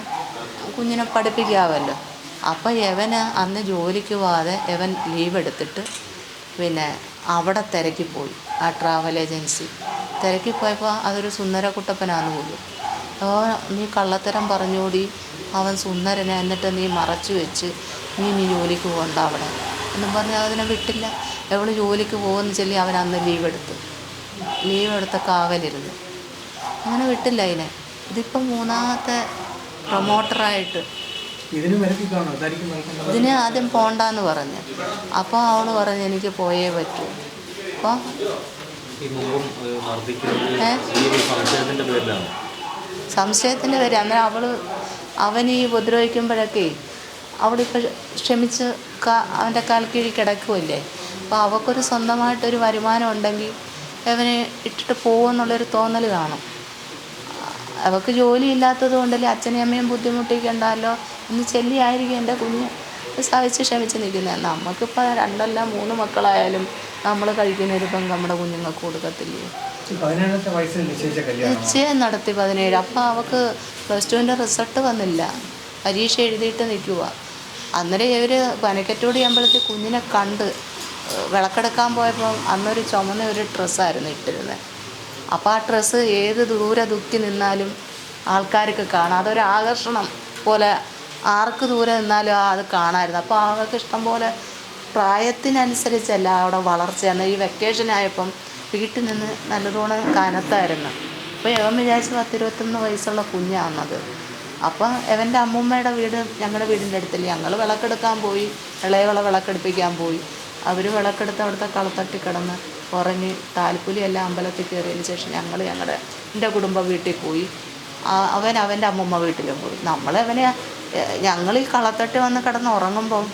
കുഞ്ഞിനെ പഠിപ്പിക്കാമല്ലോ. അപ്പം യവന് അന്ന് ജോലിക്ക് പോവാതെ യവൻ ലീവ് എടുത്തിട്ട് പിന്നെ അവിടെ തിരക്കിപ്പോയി. ആ ട്രാവൽ ഏജൻസി തിരക്കിപ്പോയപ്പോൾ അതൊരു സുന്ദരക്കുട്ടപ്പനാന്ന് പോലും. നീ കള്ളത്തരം പറഞ്ഞുകൂടി, അവൻ സുന്ദരനെ, എന്നിട്ട് നീ മറച്ചു വെച്ച് നീ ജോലിക്ക് പോകണ്ട അവിടെ എന്നും പറഞ്ഞ് അതിനെ വിട്ടില്ല. എവൾ ജോലിക്ക് പോകുമെന്ന് ചൊല്ലി അവൻ അന്ന് ലീവ് എടുത്ത് കാവലിരുന്നു, അങ്ങനെ വിട്ടില്ല അതിനെ. ഇതിപ്പം 3-ാമത്തെ പ്രൊമോട്ടറായിട്ട് ഇതിന് ആദ്യം പോണ്ടെന്ന് പറഞ്ഞു. അപ്പോൾ അവൾ പറഞ്ഞു എനിക്ക് പോയേ പറ്റൂ. അപ്പോൾ സംശയത്തിൻ്റെ പേര് അന്നേരം അവൻ ഈ ഉപദ്രവിക്കുമ്പോഴൊക്കെ അവളിപ്പോൾ ക്ഷമിച്ച് അവൻ്റെ കാൽ കീഴിൽ കിടക്കുമല്ലേ. അപ്പോൾ അവൾക്കൊരു സ്വന്തമായിട്ടൊരു വരുമാനം ഉണ്ടെങ്കിൽ അവനെ ഇട്ടിട്ട് പോകുമെന്നുള്ളൊരു തോന്നൽ കാണും. അവൾക്ക് ജോലി ഇല്ലാത്തത് കൊണ്ടല്ലേ അച്ഛനെയും അമ്മയും ബുദ്ധിമുട്ടിക്കണ്ടല്ലോ എന്ന് ചൊല്ലിയായിരിക്കും എൻ്റെ കുഞ്ഞ് സഹിച്ച് ക്ഷമിച്ച് നിൽക്കുന്നത്. നമുക്കിപ്പോൾ 2 അല്ല 3 മക്കളായാലും നമ്മൾ കഴിക്കുന്നൊരിപ്പം നമ്മുടെ കുഞ്ഞുങ്ങൾക്ക് കൊടുക്കത്തില്ലേ.
17ാമത്തെ വയസ്സിൽ നിശ്ചയിച്ച കല്യാണം
നിശ്ചയം നടത്തി 17. അപ്പോൾ അവൾക്ക് +2ൻ്റെ റിസൾട്ട് വന്നില്ല, പരീക്ഷ എഴുതിയിട്ട് നിൽക്കുക. അന്നേരം ഇവർ പനക്കറ്റോടി അമ്പലത്തിൽ കുഞ്ഞിനെ കണ്ട് വിളക്കെടുക്കാൻ പോയപ്പോൾ അന്നൊരു ചുമന്ന ഒരു ഡ്രസ്സായിരുന്നു ഇട്ടിരുന്നത്. അപ്പോൾ ആ ഡ്രസ്സ് ഏത് ദൂരെ ദുഃഖി നിന്നാലും ആൾക്കാർക്ക് കാണാം, അതൊരു ആകർഷണം പോലെ ആർക്ക് ദൂരെ നിന്നാലും അത് കാണാമായിരുന്നു. അപ്പോൾ അവർക്ക് ഇഷ്ടം പോലെ പ്രായത്തിനനുസരിച്ചല്ല അവിടെ വളർച്ചയാണ്. ഈ വെക്കേഷനായപ്പം വീട്ടിൽ നിന്ന് നല്ലതോണം കനത്തായിരുന്നു. അപ്പോൾ ഇവൻ വിചാരിച്ച് 10-21 വയസ്സുള്ള കുഞ്ഞാണത്. അപ്പം ഇവൻ്റെ അമ്മൂമ്മയുടെ വീട് ഞങ്ങളുടെ വീടിൻ്റെ അടുത്തില്ല. ഞങ്ങൾ വിളക്കെടുക്കാൻ പോയി, ഇളയവളെ വിളക്കെടുപ്പിക്കാൻ പോയി. അവർ വിളക്കെടുത്ത് അവിടുത്തെ കളത്തട്ടി കിടന്ന് ഉറങ്ങി താലപ്പൊലി എല്ലാം അമ്പലത്തിൽ കയറിയതിന് ശേഷം എൻ്റെ കുടുംബ വീട്ടിൽ പോയി. അവൻ്റെ അമ്മൂമ്മ വീട്ടിലും പോയി. ഞങ്ങൾ ഈ കളത്തട്ടി വന്ന് കിടന്ന് ഉറങ്ങുമ്പം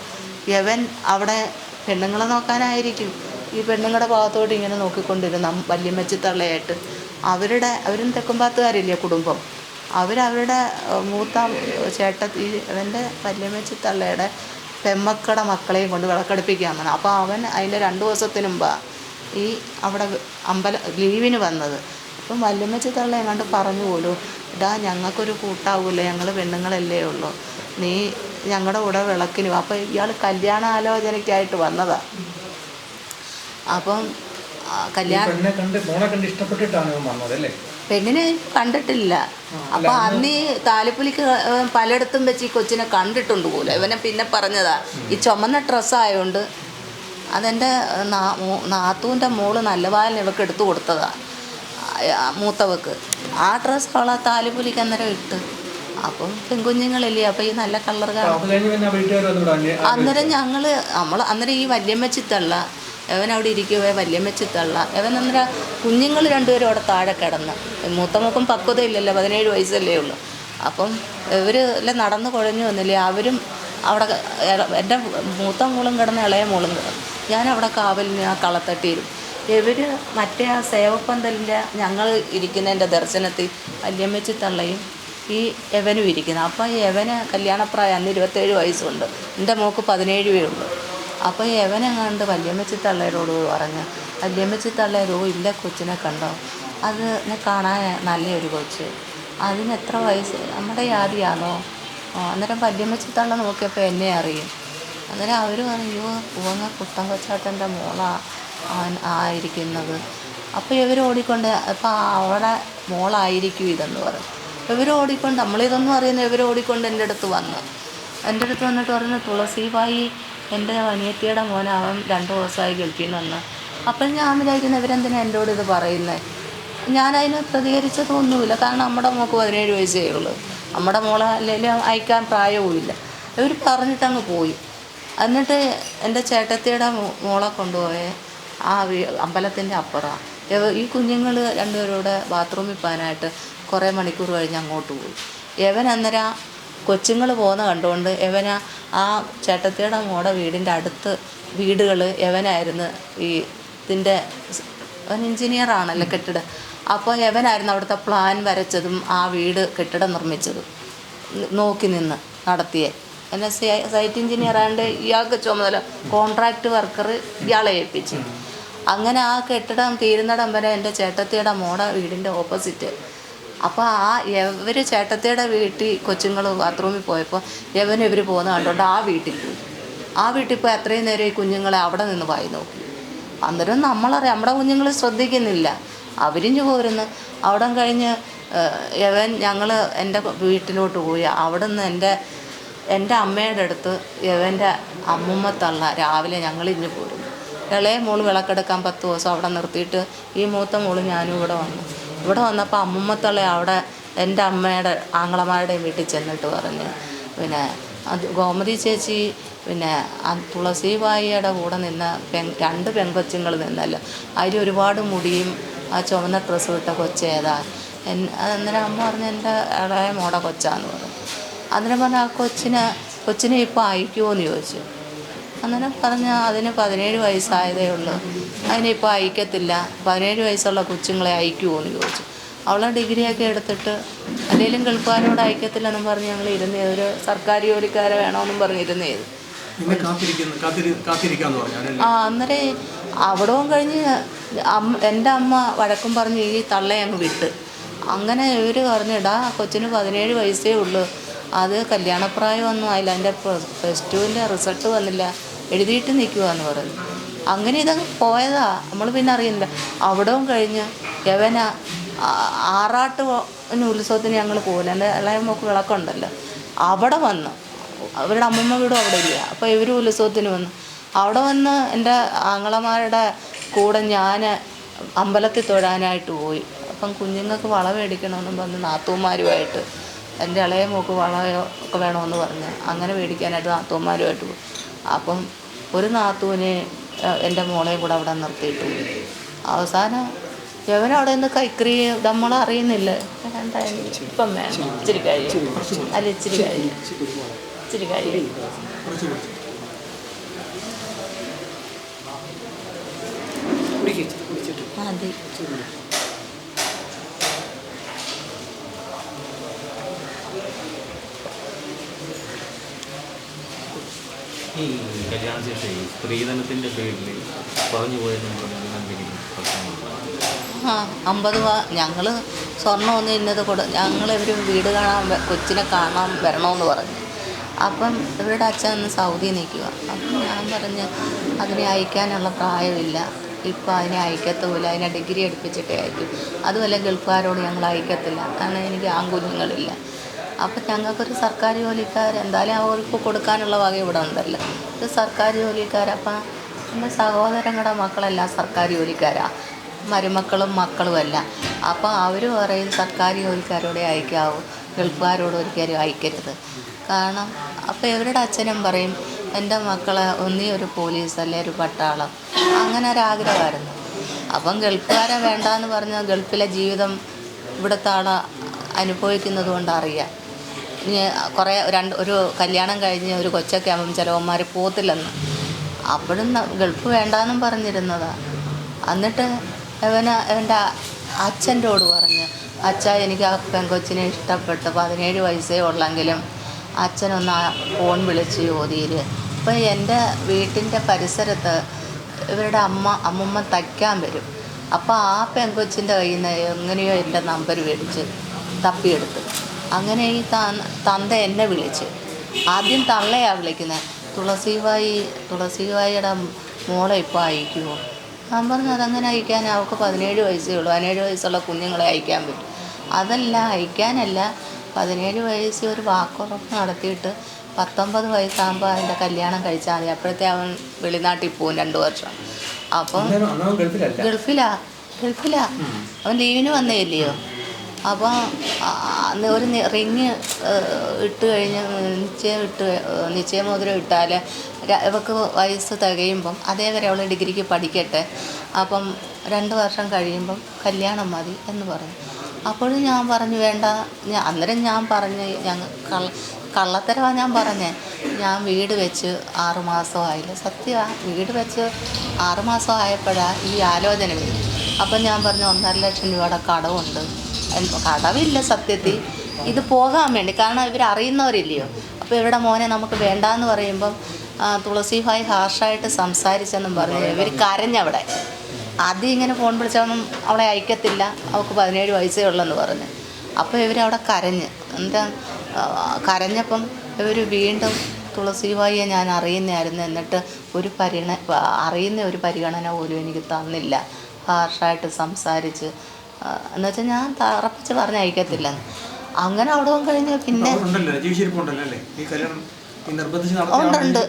യവൻ അവിടെ പെണ്ണുങ്ങളെ നോക്കാനായിരിക്കും ഈ പെണ്ണുങ്ങളുടെ ഭാഗത്തോട്ട് ഇങ്ങനെ നോക്കിക്കൊണ്ടിരുന്നു വല്യമ്മച്ചി തള്ളയായിട്ട്. അവരും തെക്കുംപാത്തുകാരില്ലേ കുടുംബം, അവരുടെ മൂത്ത ചേട്ടത്തി ഇവൻ്റെ വല്യമ്മച്ചി തള്ളയുടെ പെമ്മക്കടെ മക്കളെയും കൊണ്ട് വിളക്കെടുപ്പിക്കാൻ വന്നു. അപ്പോൾ അവൻ അതിൻ്റെ 2 ദിവസത്തിന് മുമ്പാണ് ഈ അവിടെ ലീവിന് വന്നത്. അപ്പം വല്യമ്മച്ചി തള്ളയും കണ്ട് പറഞ്ഞു പോലും, ഇതാ ഞങ്ങൾക്കൊരു കൂട്ടാവൂല്ലോ, ഞങ്ങൾ പെണ്ണുങ്ങളല്ലേ ഉള്ളൂ, നീ ഞങ്ങളുടെ കൂടെ വിളക്കിന്. അപ്പോൾ ഇയാൾ കല്യാണാലോചനയ്ക്കായിട്ട് വന്നതാണ്. അപ്പം പെണ്ണിനെ കണ്ടിട്ടില്ല. അപ്പോൾ അന്ന് ഈ താലപ്പൊലിക്ക് പലയിടത്തും വെച്ച് ഈ കൊച്ചിനെ കണ്ടിട്ടുണ്ട് പോലും. ഇവനെ പിന്നെ പറഞ്ഞതാ, ഈ ചുമന്ന ഡ്രസ്സായതുകൊണ്ട് അതെൻ്റെ നാത്തൂൻ്റെ മോള് നല്ലപാലിന് ഇവക്ക് എടുത്തു കൊടുത്തതാണ്, മൂത്തവക്ക്. ആ ഡ്രസ്സ് അവളെ താലപ്പൊലിക്ക് അന്നേരം ഇട്ട്. അപ്പം പെൺകുഞ്ഞുങ്ങളില്ലേ, അപ്പം ഈ നല്ല കളർ കാണും. അന്നേരം അന്നേരം ഈ വല്യമ്മച്ചി തള്ള അവൻ അവിടെ ഇരിക്കുവേ, വല്യമ്മച്ചി തള്ള അവൻ അന്നേരം കുഞ്ഞുങ്ങൾ 2 പേരും അവിടെ താഴെ കിടന്ന്. മൂത്തമൊക്കും പക്വതയില്ലല്ലോ, 17 വയസ്സല്ലേ ഉള്ളൂ. അപ്പം ഇവർ എല്ലാം നടന്ന് കുഴഞ്ഞു വന്നില്ലേ, അവരും അവിടെ എൻ്റെ മൂത്ത മോളും കിടന്ന് ഇളയ മോളും കിടന്നു. ഞാനവിടെ കാവലിന് ആ കളത്തട്ടിയിലും. ഇവർ മറ്റേ ആ സേവപ്പന്തലിൻ്റെ ഞങ്ങൾ ഇരിക്കുന്നതിൻ്റെ ദർശനത്തിൽ വല്യമ്മച്ചി തള്ളയും ഈ യവനും ഇരിക്കുന്നത്. അപ്പോൾ യവന് കല്യാണപ്രായം അന്ന് 27 വയസ്സുണ്ട്, എൻ്റെ മോൾക്ക് 17 ഉള്ളൂ. അപ്പോൾ യവനെ കണ്ട് വല്യമ്മച്ചി തള്ളയോട് പറഞ്ഞു, വല്യമ്മച്ചി തള്ളേരോ ഇല്ല കൊച്ചിനെ കണ്ടോ, അത് കാണാൻ നല്ലൊരു കൊച്ച്, അതിന് എത്ര വയസ്സ്, നമ്മുടെ ജാതിയാണോ? അന്നേരം വല്യമ്മച്ചി തള്ള നോക്കിയപ്പോൾ എന്നെ അറിയും. അന്നേരം അവർ പറഞ്ഞു, പൂവങ്ങ കുട്ടൻ കൊച്ചാട്ടൻ്റെ ആയിരിക്കുന്നത്. അപ്പോൾ ഇവർ ഓടിക്കൊണ്ട്, അപ്പോൾ അവളെ മോളായിരിക്കും ഇതെന്ന് പറഞ്ഞു. ഇവർ ഓടിക്കൊണ്ട്, നമ്മളിതൊന്നും അറിയുന്ന ഇവർ ഓടിക്കൊണ്ട് എൻ്റെ അടുത്ത് വന്നിട്ട് പറഞ്ഞു, തുളസിബായി എൻ്റെ അനിയത്തിയുടെ മോനെ, അവൻ 2 ദിവസമായി ഗൾഫിൽ നിന്ന് വന്ന്. അപ്പം ഞാൻ വിചാരിക്കുന്നു ഇവരെന്തിനാണ് എന്നോട് ഇത് പറയുന്നത്. ഞാനതിന് പ്രതികരിച്ചതൊന്നുമില്ല, കാരണം നമ്മുടെ മോൾക്ക് 17 വയസ്സേ ഉള്ളൂ, നമ്മുടെ മോളെ അല്ലെങ്കിൽ അയക്കാൻ പ്രായവുമില്ല. ഇവർ പറഞ്ഞിട്ടങ്ങ് പോയി. എന്നിട്ട് എൻ്റെ ചേട്ടത്തിയുടെ മോളെ കൊണ്ടുപോയ ആ അമ്പലത്തിൻ്റെ അപ്പുറം ഈ കുഞ്ഞുങ്ങൾ 2 പേരോടെ ബാത്റൂമിൽ പോകാനായിട്ട് കുറേ മണിക്കൂർ കഴിഞ്ഞ് അങ്ങോട്ട് പോയി. യവൻ അന്നേരം കൊച്ചുങ്ങൾ പോകുന്ന കണ്ടുകൊണ്ട് യവന ആ ചേട്ടത്തിയുടെ മോടെ വീടിൻ്റെ അടുത്ത് വീടുകൾ യവനായിരുന്നു ഇതിൻ്റെ അവൻ എൻജിനീയറാണല്ലോ കെട്ടിടം. അപ്പോൾ യവനായിരുന്നു അവിടുത്തെ പ്ലാൻ വരച്ചതും ആ വീട് കെട്ടിടം നിർമ്മിച്ചതും നോക്കി നിന്ന് നടത്തിയ. എന്നെ സൈറ്റ് എൻജിനീയർ ആയതുകൊണ്ട് ഇയാൾക്ക് ചുമതല കോൺട്രാക്റ്റ് വർക്കർ ഇയാളെ ഏൽപ്പിച്ചു. അങ്ങനെ ആ കെട്ടിടം തീരുന്നിടം വരെ എൻ്റെ ചേട്ടത്തിയുടെ മോടെ വീടിൻ്റെ ഓപ്പോസിറ്റ്. അപ്പോൾ ഇവർ ചേട്ടത്തിയുടെ വീട്ടിൽ കൊച്ചുങ്ങൾ ബാത്റൂമിൽ പോയപ്പോൾ ഇവർ പോകുന്ന കണ്ടുകൊണ്ട് ആ വീട്ടിൽ പോയി. ആ വീട്ടിൽ പോയി അത്രയും നേരം ഈ കുഞ്ഞുങ്ങളെ അവിടെ നിന്ന് വായി നോക്കി. അന്നേരം നമ്മളറിയാം, നമ്മുടെ കുഞ്ഞുങ്ങൾ ശ്രദ്ധിക്കുന്നില്ല, അവരിഞ്ഞു പോരുന്നു. അവിടെ കഴിഞ്ഞ് ഞങ്ങൾ എൻ്റെ വീട്ടിലോട്ട് പോയി. അവിടെ നിന്ന് എൻ്റെ അമ്മയുടെ അടുത്ത് ഇവൻ്റെ അമ്മുമ്മ തള്ള രാവിലെ ഞങ്ങളിഞ്ഞ് പോരുന്നു. ഇളയ മോള് വിളക്കെടുക്കാൻ 10 ദിവസം അവിടെ നിർത്തിയിട്ട് ഈ മൂത്ത മോള് ഞാനും ഇവിടെ വന്നപ്പോൾ അമ്മുമ്മത്തള്ള അവിടെ എൻ്റെ അമ്മയുടെ ആങ്ങളമാരുടെയും വീട്ടിൽ ചെന്നിട്ട് പറഞ്ഞ്, പിന്നെ ഗോമതി ചേച്ചി പിന്നെ തുളസിബായിയുടെ കൂടെ നിന്ന 2 പെൺകൊച്ചുങ്ങൾ നിന്നല്ലോ, അതിൽ ഒരുപാട് മുടിയും ആ ചുവന്ന ഡ്രസ്സ് വിട്ട കൊച്ചേതാ. അന്നേരം അമ്മ പറഞ്ഞ് എൻ്റെ ഇളയ മോടെ കൊച്ചാന്ന് പറഞ്ഞു. അന്നേരം പറഞ്ഞ ആ കൊച്ചിനെ ഇപ്പോൾ അയക്കുമോ എന്ന് ചോദിച്ചു. അന്നേരം പറഞ്ഞാൽ അതിന് 17 വയസ്സായതേ ഉള്ളൂ, അതിനിപ്പോൾ അയക്കത്തില്ല, 17 വയസ്സുള്ള കൊച്ചുങ്ങളെ അയക്കുമോ എന്ന് ചോദിച്ചു. അവളെ ഡിഗ്രിയൊക്കെ എടുത്തിട്ട് അല്ലെങ്കിലും ഗൾഫുകാരോട് അയക്കത്തില്ലെന്നും പറഞ്ഞ് ഞങ്ങൾ ഇരുന്നേ, ഒരു സർക്കാർ ജോലിക്കാരെ വേണമെന്നും പറഞ്ഞിരുന്നേത്. അന്നേരം അവിടവും കഴിഞ്ഞ് എൻ്റെ അമ്മ വഴക്കും പറഞ്ഞ് ഈ തള്ളയെ അങ്ങ് വിട്ട്. അങ്ങനെ ഇവർ പറഞ്ഞിടാ കൊച്ചിന് 17 വയസ്സേ ഉള്ളൂ, അത് കല്യാണപ്രായമൊന്നും ആയില്ല, എൻ്റെ +2 റിസൾട്ട് വന്നില്ല, എഴുതിയിട്ട് നിൽക്കുവാന്ന് പറഞ്ഞു. അങ്ങനെ ഇതങ്ങ് പോയതാ, നമ്മൾ പിന്നെ അറിയുന്നില്ല. അവിടവും കഴിഞ്ഞ് യവന ആറാട്ട് ഉത്സവത്തിന് ഞങ്ങൾ പോകില്ല, എൻ്റെ ഇളയ മോക്ക് വിളക്കുണ്ടല്ലോ, അവിടെ വന്ന് അവരുടെ അമ്മമ്മ വീടും അവിടെ ഇല്ല. അപ്പോൾ ഇവർ ഉത്സവത്തിന് വന്നു. അവിടെ വന്ന് എൻ്റെ ആങ്ങളമാരുടെ കൂടെ ഞാൻ അമ്പലത്തിൽ തൊഴാനായിട്ട് പോയി. അപ്പം കുഞ്ഞുങ്ങൾക്ക് വള മേടിക്കണമെന്നും പറഞ്ഞ് നാത്തൂന്മാരുമായിട്ട്, എൻ്റെ ഇളയ മോക്ക് വളയോ ഒക്കെ വേണമെന്ന് പറഞ്ഞ് അങ്ങനെ മേടിക്കാനായിട്ട് നാത്തൂന്മാരുമായിട്ട് പോയി. അപ്പം ഒരു നാത്തൂനെ എൻ്റെ മോളെയും കൂടെ അവിടെ നിർത്തിയിട്ട് പോയി. അവസാനം യവനവിടെ നിന്ന് കൈക്കറി നമ്മളറിയുന്നില്ല. എന്തായാലും ഇപ്പം വേണം, ഇച്ചിരി കഴിയും, അല്ല ഇച്ചിരി കഴിയും, ഇച്ചിരി കഴിയും. മതി.
ഈ കല്യാണശേഷം സ്ത്രീധനത്തിൻ്റെ പേരിൽ പറഞ്ഞു പോയെന്ന് എന്തെങ്കിലും പ്രശ്നങ്ങളുണ്ടോ?
50 ഞങ്ങൾ സ്വർണ്ണമൊന്നും ഇന്നത് ഞങ്ങളിവർ വീട് കാണാൻ കൊച്ചിനെ കാണാൻ വരണമെന്ന് പറഞ്ഞു. അപ്പം ഇവരുടെ അച്ഛൻ ഒന്ന് സൗദി നിൽക്കുക. അപ്പം ഞാൻ പറഞ്ഞ് അതിനെ അയക്കാനുള്ള പ്രായമില്ല, ഇപ്പം അതിനെ അയക്കത്തുമില്ല, അതിനെ ഡിഗ്രി എടുപ്പിച്ചിട്ടേ അയക്കും, അതുമല്ല ഗൾഫുകാരോട് ഞങ്ങൾ അയക്കത്തില്ല, കാരണം എനിക്ക് ആൺകുഞ്ഞുങ്ങളില്ല. അപ്പം ഞങ്ങൾക്കൊരു സർക്കാർ ജോലിക്കാർ എന്തായാലും അവർക്ക് കൊടുക്കാനുള്ള വക ഇവിടെ ഉണ്ടല്ലോ, ഒരു സർക്കാർ ജോലിക്കാരപ്പം എൻ്റെ സഹോദരങ്ങളുടെ മക്കളെല്ലാം സർക്കാർ ജോലിക്കാരാണ്, മരുമക്കളും മക്കളുമല്ല. അപ്പോൾ അവർ പറയും സർക്കാർ ജോലിക്കാരോടെ അയക്കാവൂ, ഗൾഫുകാരോട് ഒരിക്കലും അയക്കരുത്. കാരണം അപ്പോൾ ഇവരുടെ അച്ഛനും പറയും എൻ്റെ മക്കളെ ഒന്നീ ഒരു പോലീസ് അല്ലെ ഒരു പട്ടാളം, അങ്ങനെ ഒരാഗ്രഹമായിരുന്നു. അപ്പം ഗൾഫുകാരെ വേണ്ടാന്ന് പറഞ്ഞാൽ ഗൾഫിലെ ജീവിതം ഇവിടുത്തെ ആളെ അനുഭവിക്കുന്നത് കൊണ്ട് അറിയാം. ഇനി ഒരു കല്യാണം കഴിഞ്ഞ് ഒരു കൊച്ചൊക്കെ ആകുമ്പം ചിലവന്മാർ പോത്തില്ലെന്ന്, അപ്പോഴും ഗൾഫ് വേണ്ടാന്നും പറഞ്ഞിരുന്നതാണ്. എന്നിട്ട് എൻ്റെ അച്ഛൻ്റോട് പറഞ്ഞ്, അച്ഛാ എനിക്ക് ആ പെങ്കൊച്ചിനെ ഇഷ്ടപ്പെട്ട് 17 വയസ്സേ ഉള്ളെങ്കിലും അച്ഛനൊന്ന് ഫോൺ വിളിച്ച് ചോദിയിര്. അപ്പോൾ എൻ്റെ വീട്ടിൻ്റെ പരിസരത്ത് ഇവരുടെ അമ്മുമ്മ തയ്ക്കാൻ വരും. അപ്പോൾ ആ പെങ്കൊച്ചിൻ്റെ കയ്യിൽ നിന്ന് എങ്ങനെയോ എൻ്റെ നമ്പർ മേടിച്ച് തപ്പിയെടുത്ത്. അങ്ങനെ ഈ തന്ത എന്നെ വിളിച്ച്, ആദ്യം തള്ളയാണ് വിളിക്കുന്നത്, തുളസിബായിയുടെ മോളെ ഇപ്പോൾ അയക്കുമോ? ഞാൻ പറഞ്ഞു അതങ്ങനെ അയക്കാൻ, അവൾക്ക് 17 വയസ്സേ ഉള്ളൂ, 17 വയസ്സുള്ള കുഞ്ഞുങ്ങളെ അയക്കാൻ പറ്റും. അതല്ല, അയക്കാനല്ല, 17 വയസ്സിൽ ഒരു വാക്കുറപ്പ് നടത്തിയിട്ട് 19 വയസ്സാകുമ്പോൾ അതിൻ്റെ കല്യാണം കഴിച്ചാൽ മതി, അപ്പോഴത്തെ അവൻ വെളിനാട്ടിൽ പോകും 2 വർഷം. അപ്പം ഗൾഫിലാ അവൻ ലീവിന് വന്നേല്ലയോ. അപ്പോൾ ഒരു റിങ് ഇട്ട് കഴിഞ്ഞ് നിശ്ചയമോതിരം ഇട്ടാൽ ഇവൾക്ക് വയസ്സ് തികയുമ്പം അതേവരെ അവൾ ഡിഗ്രിക്ക് പഠിക്കട്ടെ, അപ്പം 2 വർഷം കഴിയുമ്പം കല്യാണം മതി എന്ന് പറഞ്ഞു. അപ്പോഴും ഞാൻ പറഞ്ഞു വേണ്ട. അന്നേരം ഞാൻ പറഞ്ഞ് കള്ളത്തരവാണ് ഞാൻ പറഞ്ഞേ, ഞാൻ വീട് വെച്ച് 6 മാസമായില്ല, സത്യമാണ്, വീട് വെച്ച് 6 മാസമായപ്പോഴാണ് ഈ ആലോചന വരും. അപ്പം ഞാൻ പറഞ്ഞു 1.5 ലക്ഷം രൂപയുടെ കടമുണ്ട്, കടവില്ല സത്യത്തിൽ, ഇത് പോകാൻ വേണ്ടി, കാരണം ഇവരറിയുന്നവരില്ലയോ. അപ്പോൾ ഇവരുടെ മോനെ നമുക്ക് വേണ്ടാന്ന് പറയുമ്പം തുളസിഭായി ഹാർഷായിട്ട് സംസാരിച്ചെന്നും പറഞ്ഞ് ഇവർ കരഞ്ഞവിടെ. ആദ്യം ഇങ്ങനെ ഫോൺ വിളിച്ചവനും അവളെ അയക്കത്തില്ല, അവൾക്ക് 17 വയസ്സേ ഉള്ളെന്ന് പറഞ്ഞ്. അപ്പോൾ ഇവരവിടെ കരഞ്ഞ്, എന്താ കരഞ്ഞപ്പം ഇവർ വീണ്ടും തുളസിഭായിയെ ഞാൻ അറിയുന്നതായിരുന്നു, എന്നിട്ട് അറിയുന്ന ഒരു പരിഗണന പോലും എനിക്ക് തന്നില്ല, ഹാർഷായിട്ട് സംസാരിച്ച്, എന്നുവെച്ചാൽ ഞാൻ തറപ്പിച്ച് പറഞ്ഞ് അയക്കത്തില്ലെന്ന്. അങ്ങനെ അവിടെ കഴിഞ്ഞ് പിന്നെ ഉണ്ട്.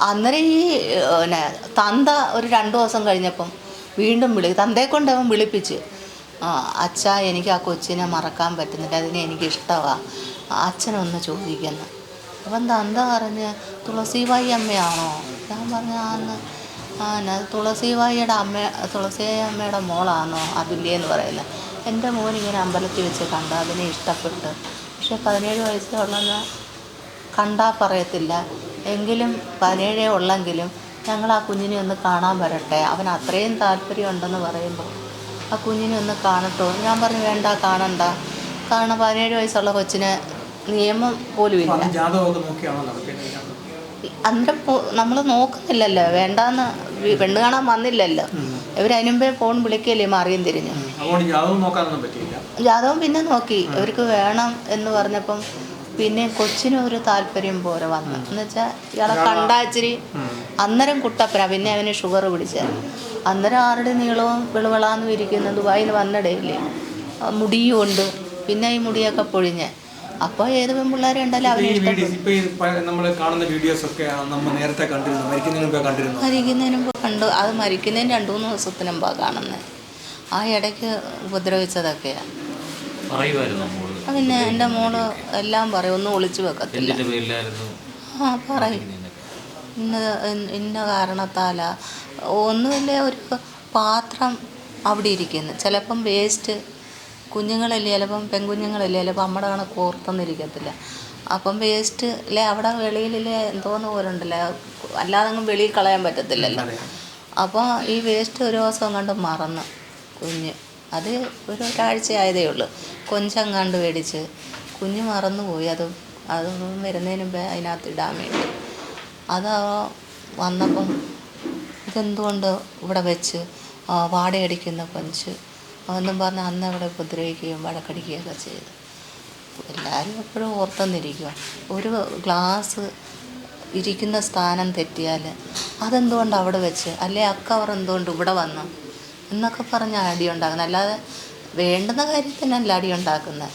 അന്നേരം ഈ തന്ത ഒരു 2 ദിവസം കഴിഞ്ഞപ്പം വീണ്ടും തന്തയെ കൊണ്ട് അവൻ വിളിപ്പിച്ച്, അച്ഛാ എനിക്ക് ആ കൊച്ചിനെ മറക്കാൻ പറ്റുന്നില്ല, അതിനെ എനിക്കിഷ്ടമാണ്, അച്ഛനൊന്ന് ചോദിക്കുന്നു. അപ്പം തന്ത പറഞ്ഞ് തുളസിബായി അമ്മയാണോ? ഞാൻ പറഞ്ഞു ആന്ന്. തുളസിബായിയുടെ തുളസി അമ്മയുടെ മോളാണോ അതുല്യെന്ന് പറയുന്നത്? എൻ്റെ മോനിങ്ങനെ അമ്പലത്തിൽ വെച്ച് കണ്ട, അതിനെ ഇഷ്ടപ്പെട്ട്, പക്ഷെ 17 വയസ്സേ ഉള്ളെന്ന് കണ്ടാൽ പറയത്തില്ല, എങ്കിലും 17 ഉള്ളെങ്കിലും ഞങ്ങൾ ആ കുഞ്ഞിനെ ഒന്ന് കാണാൻ വരട്ടെ, അവൻ അത്രയും താല്പര്യമുണ്ടെന്ന് പറയുമ്പോൾ ആ കുഞ്ഞിനെ ഒന്ന് കാണട്ടോ. ഞാൻ പറഞ്ഞു വേണ്ട, കാണണ്ട, കാരണം 17 വയസ്സുള്ള കൊച്ചിന് നിയമം പോലും ഇല്ല. അന്നേരം നമ്മൾ നോക്കുന്നില്ലല്ലോ, വേണ്ടാന്ന് പെണ്ണ് കാണാൻ വന്നില്ലല്ലോ. ഇവർ അതിനുമ്പേ ഫോൺ വിളിക്കല്ലേ മാറിയും തിരിഞ്ഞു. ജാതകം പിന്നെ നോക്കി, ഇവർക്ക് വേണം എന്ന് പറഞ്ഞപ്പം പിന്നെ കൊച്ചിനും ഒരു താല്പര്യം പോലെ വന്നു. എന്നുവെച്ചാൽ ഇയാളെ കണ്ടാച്ചിരി അന്നേരം കുട്ടപ്പന, പിന്നെ അവന് ഷുഗർ പിടിച്ചത്. അന്നേരം ആരുടെ നീളവും വെളുവളാന്ന് ഇരിക്കുന്നത് ദുബായിൽ വന്നിടയില്ലേ, മുടിയും ഉണ്ട്. പിന്നെ ഈ മുടിയൊക്കെ പൊഴിഞ്ഞ് അപ്പോൾ ഏത് പെൺപിള്ളേരെ ഉണ്ടല്ലോ അവനെ മരിക്കുന്നതിന് മുമ്പ് കണ്ടു. അത് മരിക്കുന്നതിന് 2-3 ദിവസത്തിന് മുമ്പാണ് കാണുന്നത്. ആ ഇടയ്ക്ക് ഉപദ്രവിച്ചതൊക്കെയാണ്. പിന്നെ എൻ്റെ മോള് എല്ലാം പറയും, ഒന്നും ഒളിച്ചു വെക്കത്തില്ല. പറയും ഇന്ന കാരണത്താല. ഒന്നുമില്ല, ഒരു പാത്രം അവിടെ ഇരിക്കുന്നു. ചിലപ്പം വേസ്റ്റ് കുഞ്ഞുങ്ങളല്ലേ, ചിലപ്പം പെൺകുഞ്ഞുങ്ങളല്ലേ, ചിലപ്പോൾ നമ്മുടെ കണക്ക് ഓർത്തൊന്നിരിക്കത്തില്ല. അപ്പം വേസ്റ്റ് അല്ലേ അവിടെ വെളിയിലല്ലേ എന്തോന്ന് പോലുണ്ടല്ലോ, അല്ലാതെ വെളിയിൽ കളയാൻ പറ്റത്തില്ലല്ലോ. അപ്പോൾ ഈ വേസ്റ്റ് ഒരു ദിവസം കണ്ട് മറന്ന് കുഞ്ഞ്, അത് ഒരാഴ്ച ആയതേ ഉള്ളൂ, കൊഞ്ചെങ്ങാണ്ട് മേടിച്ച് കുഞ്ഞ് മറന്നുപോയി. അത് വരുന്നതിന് മുമ്പേ അതിനകത്ത് ഇടാൻ വേണ്ടി. അത് വന്നപ്പം ഇതെന്തുകൊണ്ട് ഇവിടെ വെച്ച് വാടയടിക്കുന്ന കൊഞ്ച് എന്നും പറഞ്ഞ് അന്ന് അവിടെ ഉപദ്രവിക്കുകയും വഴക്കടിക്കുകയൊക്കെ ചെയ്തു. എല്ലാവരും എപ്പോഴും ഓർത്തെന്നിരിക്കുക. ഒരു ഗ്ലാസ് ഇരിക്കുന്ന സ്ഥാനം തെറ്റിയാൽ അതെന്തുകൊണ്ട് അവിടെ വെച്ച്, അല്ലെ അക്കവർ എന്തുകൊണ്ട് ഇവിടെ വന്നു എന്നൊക്കെ പറഞ്ഞ് അടി ഉണ്ടാക്കുന്നത്. അല്ലാതെ വേണ്ടുന്ന കാര്യത്തിനല്ല അടി ഉണ്ടാക്കുന്നത്.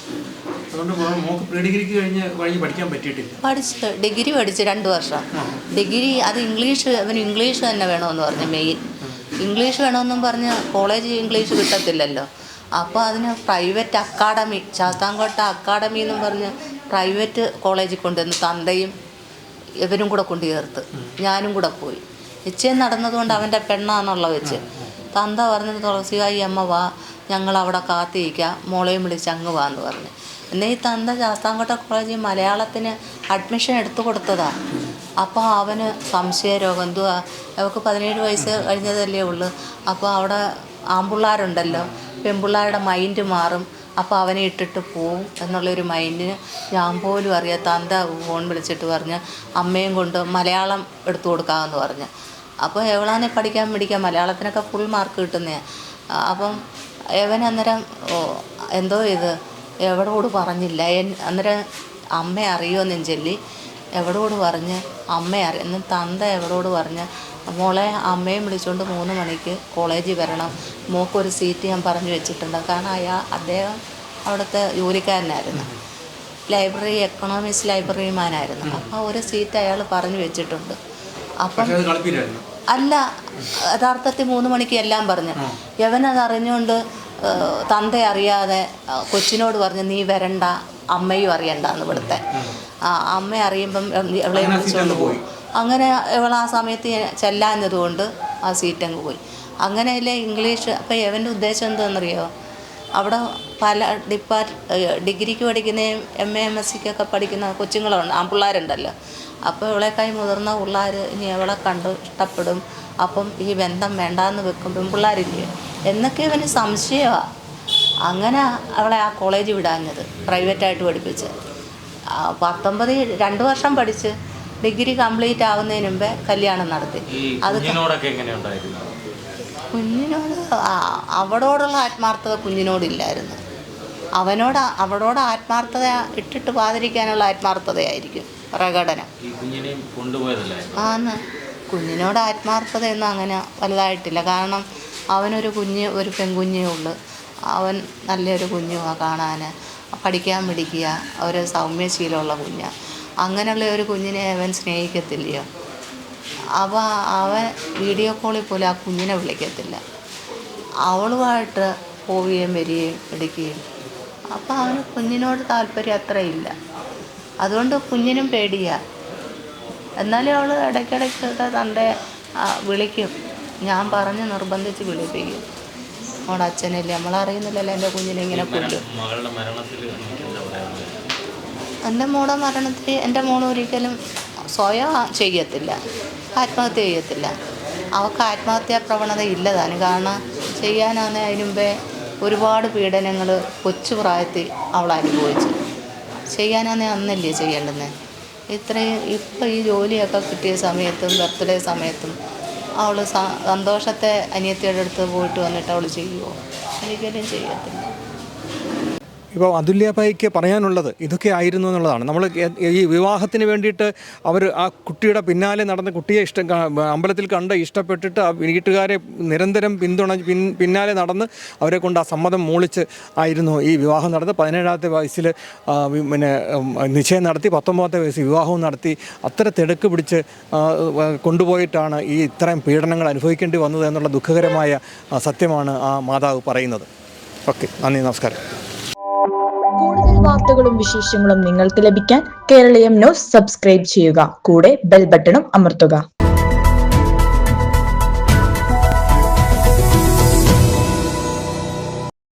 പഠിച്ച് ഡിഗ്രി പഠിച്ച് 2 വർഷം ഡിഗ്രി. അത് ഇംഗ്ലീഷ്, അവന് ഇംഗ്ലീഷ് തന്നെ വേണമെന്ന് പറഞ്ഞു. മെയിൻ ഇംഗ്ലീഷ് വേണമെന്നും പറഞ്ഞ് കോളേജ് ഇംഗ്ലീഷ് കിട്ടത്തില്ലല്ലോ. അപ്പോൾ അതിന് പ്രൈവറ്റ് അക്കാഡമി, ശാസ്താംകോട്ട അക്കാഡമി എന്നും പറഞ്ഞ് പ്രൈവറ്റ് കോളേജിൽ കൊണ്ടുവന്ന് തന്തയും ഇവരും കൂടെ കൊണ്ട് ചേർത്ത്. ഞാനും കൂടെ പോയി. നിശ്ചയം നടന്നതുകൊണ്ട് അവൻ്റെ പെണ്ണാന്നുള്ള വെച്ച് തന്ത പറഞ്ഞത് തുളസിയായി അമ്മ വാ, ഞങ്ങളവിടെ കാത്തിരിക്കാം, മോളെയും വിളിച്ച് അങ്ങ് വാന്ന് പറഞ്ഞു. എന്നെ ഈ തന്ത ശാസ്താംകോട്ട കോളേജിൽ മലയാളത്തിന് അഡ്മിഷൻ എടുത്തു കൊടുത്തതാണ്. അപ്പോൾ അവന് സംശയരോഗം എന്തുവാ, അവൾക്ക് 17 വയസ്സ് കഴിഞ്ഞതല്ലേ ഉള്ളൂ. അപ്പോൾ അവിടെ ആൺപിള്ളേരുണ്ടല്ലോ, പെൺപിള്ളേരുടെ മൈൻഡ് മാറും, അപ്പോൾ അവനെ ഇട്ടിട്ട് പോവും എന്നുള്ളൊരു മൈൻഡിന് ഞാൻ പോലും അറിയാം. തന്ത ഫോൺ വിളിച്ചിട്ട് പറഞ്ഞ് അമ്മയും കൊണ്ട് മലയാളം എടുത്തു കൊടുക്കാമെന്ന് പറഞ്ഞ്. അപ്പോൾ എവളാനെ പഠിക്കാൻ പിടിക്കാം, മലയാളത്തിനൊക്കെ ഫുൾ മാർക്ക് കിട്ടുന്നതാണ്. അപ്പം അന്നേരം എന്തോ ഇത് എവിടോട് പറഞ്ഞില്ല. അന്നേരം അമ്മ അറിയുമെന്നും ചൊല്ലി എവിടോട് പറഞ്ഞ് അമ്മ എന്ന് തന്ത എവിടോട് പറഞ്ഞ് മോളെ അമ്മയും വിളിച്ചുകൊണ്ട് 3 മണിക്ക് കോളേജിൽ വരണം, മോക്കൊരു സീറ്റ് ഞാൻ പറഞ്ഞു വെച്ചിട്ടുണ്ട്. കാരണം അദ്ദേഹം അവിടുത്തെ ജോലിക്കാരനായിരുന്നു, ലൈബ്രറി എക്കണോമിക്സ് ലൈബ്രറിമാനായിരുന്നു. അപ്പോൾ ഒരു സീറ്റ് അയാൾ പറഞ്ഞു വെച്ചിട്ടുണ്ട്. അപ്പം അല്ല, യഥാർത്ഥത്തിൽ 3 മണിക്ക് എല്ലാം പറഞ്ഞു. യവനത് അറിഞ്ഞുകൊണ്ട് തന്ത അറിയാതെ കൊച്ചിനോട് പറഞ്ഞു നീ വരണ്ട, അമ്മയും അറിയണ്ടെന്ന്. ഇവിടുത്തെ അമ്മ അറിയുമ്പം ഇവളെ വിളിച്ചുകൊണ്ട് പോയി. അങ്ങനെ ഇവൾ ആ സമയത്ത് ചെല്ലാഞ്ഞതുകൊണ്ട് ആ സീറ്റങ്ങ് പോയി. അങ്ങനെയല്ലേ ഇംഗ്ലീഷ്. അപ്പോൾ ഇവൻ്റെ ഉദ്ദേശം എന്താണെന്നറിയോ, അവിടെ പല ഡിഗ്രിക്ക് പഠിക്കുന്നതും MA MSCക്കൊക്കെ പഠിക്കുന്ന കൊച്ചുങ്ങളുണ്ട്, ആൺപിള്ളേരുണ്ടല്ലോ. അപ്പോൾ ഇവളെക്കായി മുതിർന്ന പിള്ളേർ ഇനി അവളെ കണ്ട് ഇഷ്ടപ്പെടും, അപ്പം ഈ ബന്ധം വേണ്ടാന്ന് വെക്കും പെൺപിള്ളേരില്ലേ എന്നൊക്കെ ഇവന് സംശയമാണ്. അങ്ങനെ അവളെ ആ കോളേജ് വിടാഞ്ഞത്, പ്രൈവറ്റായിട്ട് പഠിപ്പിച്ച് 2 വർഷം പഠിച്ച് ഡിഗ്രി കംപ്ലീറ്റ് ആവുന്നതിന് മുമ്പേ കല്യാണം നടത്തി. അത് കുഞ്ഞിനോട് അവളോടുള്ള ആത്മാർത്ഥത കുഞ്ഞിനോടില്ലായിരുന്നു. അവളോട് ആത്മാർത്ഥത ഇട്ടിട്ട് പാതിരിക്കാനുള്ള ആത്മാർത്ഥതയായിരിക്കും പ്രകടനം. ആന്ന് കുഞ്ഞിനോട് ആത്മാർത്ഥതയൊന്നും അങ്ങനെ വലുതായിട്ടില്ല. കാരണം അവനൊരു ഒരു പെൺകുഞ്ഞേ ഉള്ളു. അവൻ നല്ലൊരു കുഞ്ഞുമാണ് കാണാൻ, പഠിക്കാൻ പിടിക്കുക, ഒരു സൗമ്യശീലമുള്ള കുഞ്ഞാണ്. അങ്ങനെയുള്ള ഒരു കുഞ്ഞിനെ അവൻ സ്നേഹിക്കത്തില്ലയോ. അപ്പോൾ അവൻ വീഡിയോ കോളിൽ പോലും ആ കുഞ്ഞിനെ വിളിക്കത്തില്ല. അവളുമായിട്ട് പോവുകയും വരികയും എടുക്കുകയും. അപ്പോൾ അവന് കുഞ്ഞിനോട് താല്പര്യം അത്രയില്ല. അതുകൊണ്ട് കുഞ്ഞിനും പേടിയാണ്. എന്നാലും അവൾ ഇടയ്ക്കിടയ്ക്കൊക്കെ തൻ്റെ വിളിക്കും. ഞാൻ പറഞ്ഞ് നിർബന്ധിച്ച് വിളിപ്പിക്കും. നമ്മുടെ അച്ഛനല്ലേ, നമ്മളറിയുന്നില്ലല്ലോ എൻ്റെ കുഞ്ഞിനെ ഇങ്ങനെ കൊല്ലും. എൻ്റെ മോളുടെ മരണത്തിൽ എൻ്റെ മോൾ ഒരിക്കലും സ്വയം ചെയ്യത്തില്ല, ആത്മഹത്യ ചെയ്യത്തില്ല. അവൾക്ക് ആത്മഹത്യാ പ്രവണത ഇല്ലതാനും. കാരണം ചെയ്യാനാണ് അതിന് മുമ്പേ ഒരുപാട് പീഡനങ്ങൾ കൊച്ചു പ്രായത്തിൽ അവൾ അനുഭവിച്ചു. ചെയ്യാനാന്നേ അന്നല്ലേ ചെയ്യേണ്ടുന്നത്. ഇത്രയും ഇപ്പം ഈ ജോലിയൊക്കെ കിട്ടിയ സമയത്തും ബർത്ത്ഡേ സമയത്തും അവൾ സന്തോഷത്തെ അനിയത്തിയുടെ അടുത്ത് പോയിട്ട് വന്നിട്ട് അവൾ ചെയ്യുമോ? ഒരിക്കലും ചെയ്യത്തില്ല.
ഇപ്പോൾ അതുല്യഭായിക്ക് പറയാനുള്ളത് ഇതൊക്കെ ആയിരുന്നു എന്നുള്ളതാണ്. നമ്മൾ ഈ വിവാഹത്തിന് വേണ്ടിയിട്ട് അവർ ആ കുട്ടിയുടെ പിന്നാലെ നടന്ന് കുട്ടിയെ അമ്പലത്തിൽ കണ്ട് ഇഷ്ടപ്പെട്ടിട്ട് ആ വീട്ടുകാരെ നിരന്തരം പിന്നാലെ നടന്ന് അവരെ കൊണ്ട് ആ സമ്മതം മൂളിച്ച് ആയിരുന്നു ഈ വിവാഹം നടന്ന് 17ാമത്തെ വയസ്സിൽ പിന്നെ നിശ്ചയം നടത്തി 19ാമത്തെ വയസ്സിൽ വിവാഹവും നടത്തി അത്ര തിടക്ക് പിടിച്ച് കൊണ്ടുപോയിട്ടാണ് ഈ ഇത്രയും പീഡനങ്ങൾ അനുഭവിക്കേണ്ടി വന്നത് എന്നുള്ള ദുഃഖകരമായ സത്യമാണ് ആ മാതാവ് പറയുന്നത്. ഓക്കെ, നന്ദി, നമസ്കാരം.
കൂടുതൽ വാർത്തകളും വിശേഷങ്ങളും നിങ്ങൾക്ക് ലഭിക്കാൻ കേരളീയം ന്യൂസ് സബ്സ്ക്രൈബ് ചെയ്യുക. കൂടെ ബെൽ ബട്ടണും അമർത്തുക.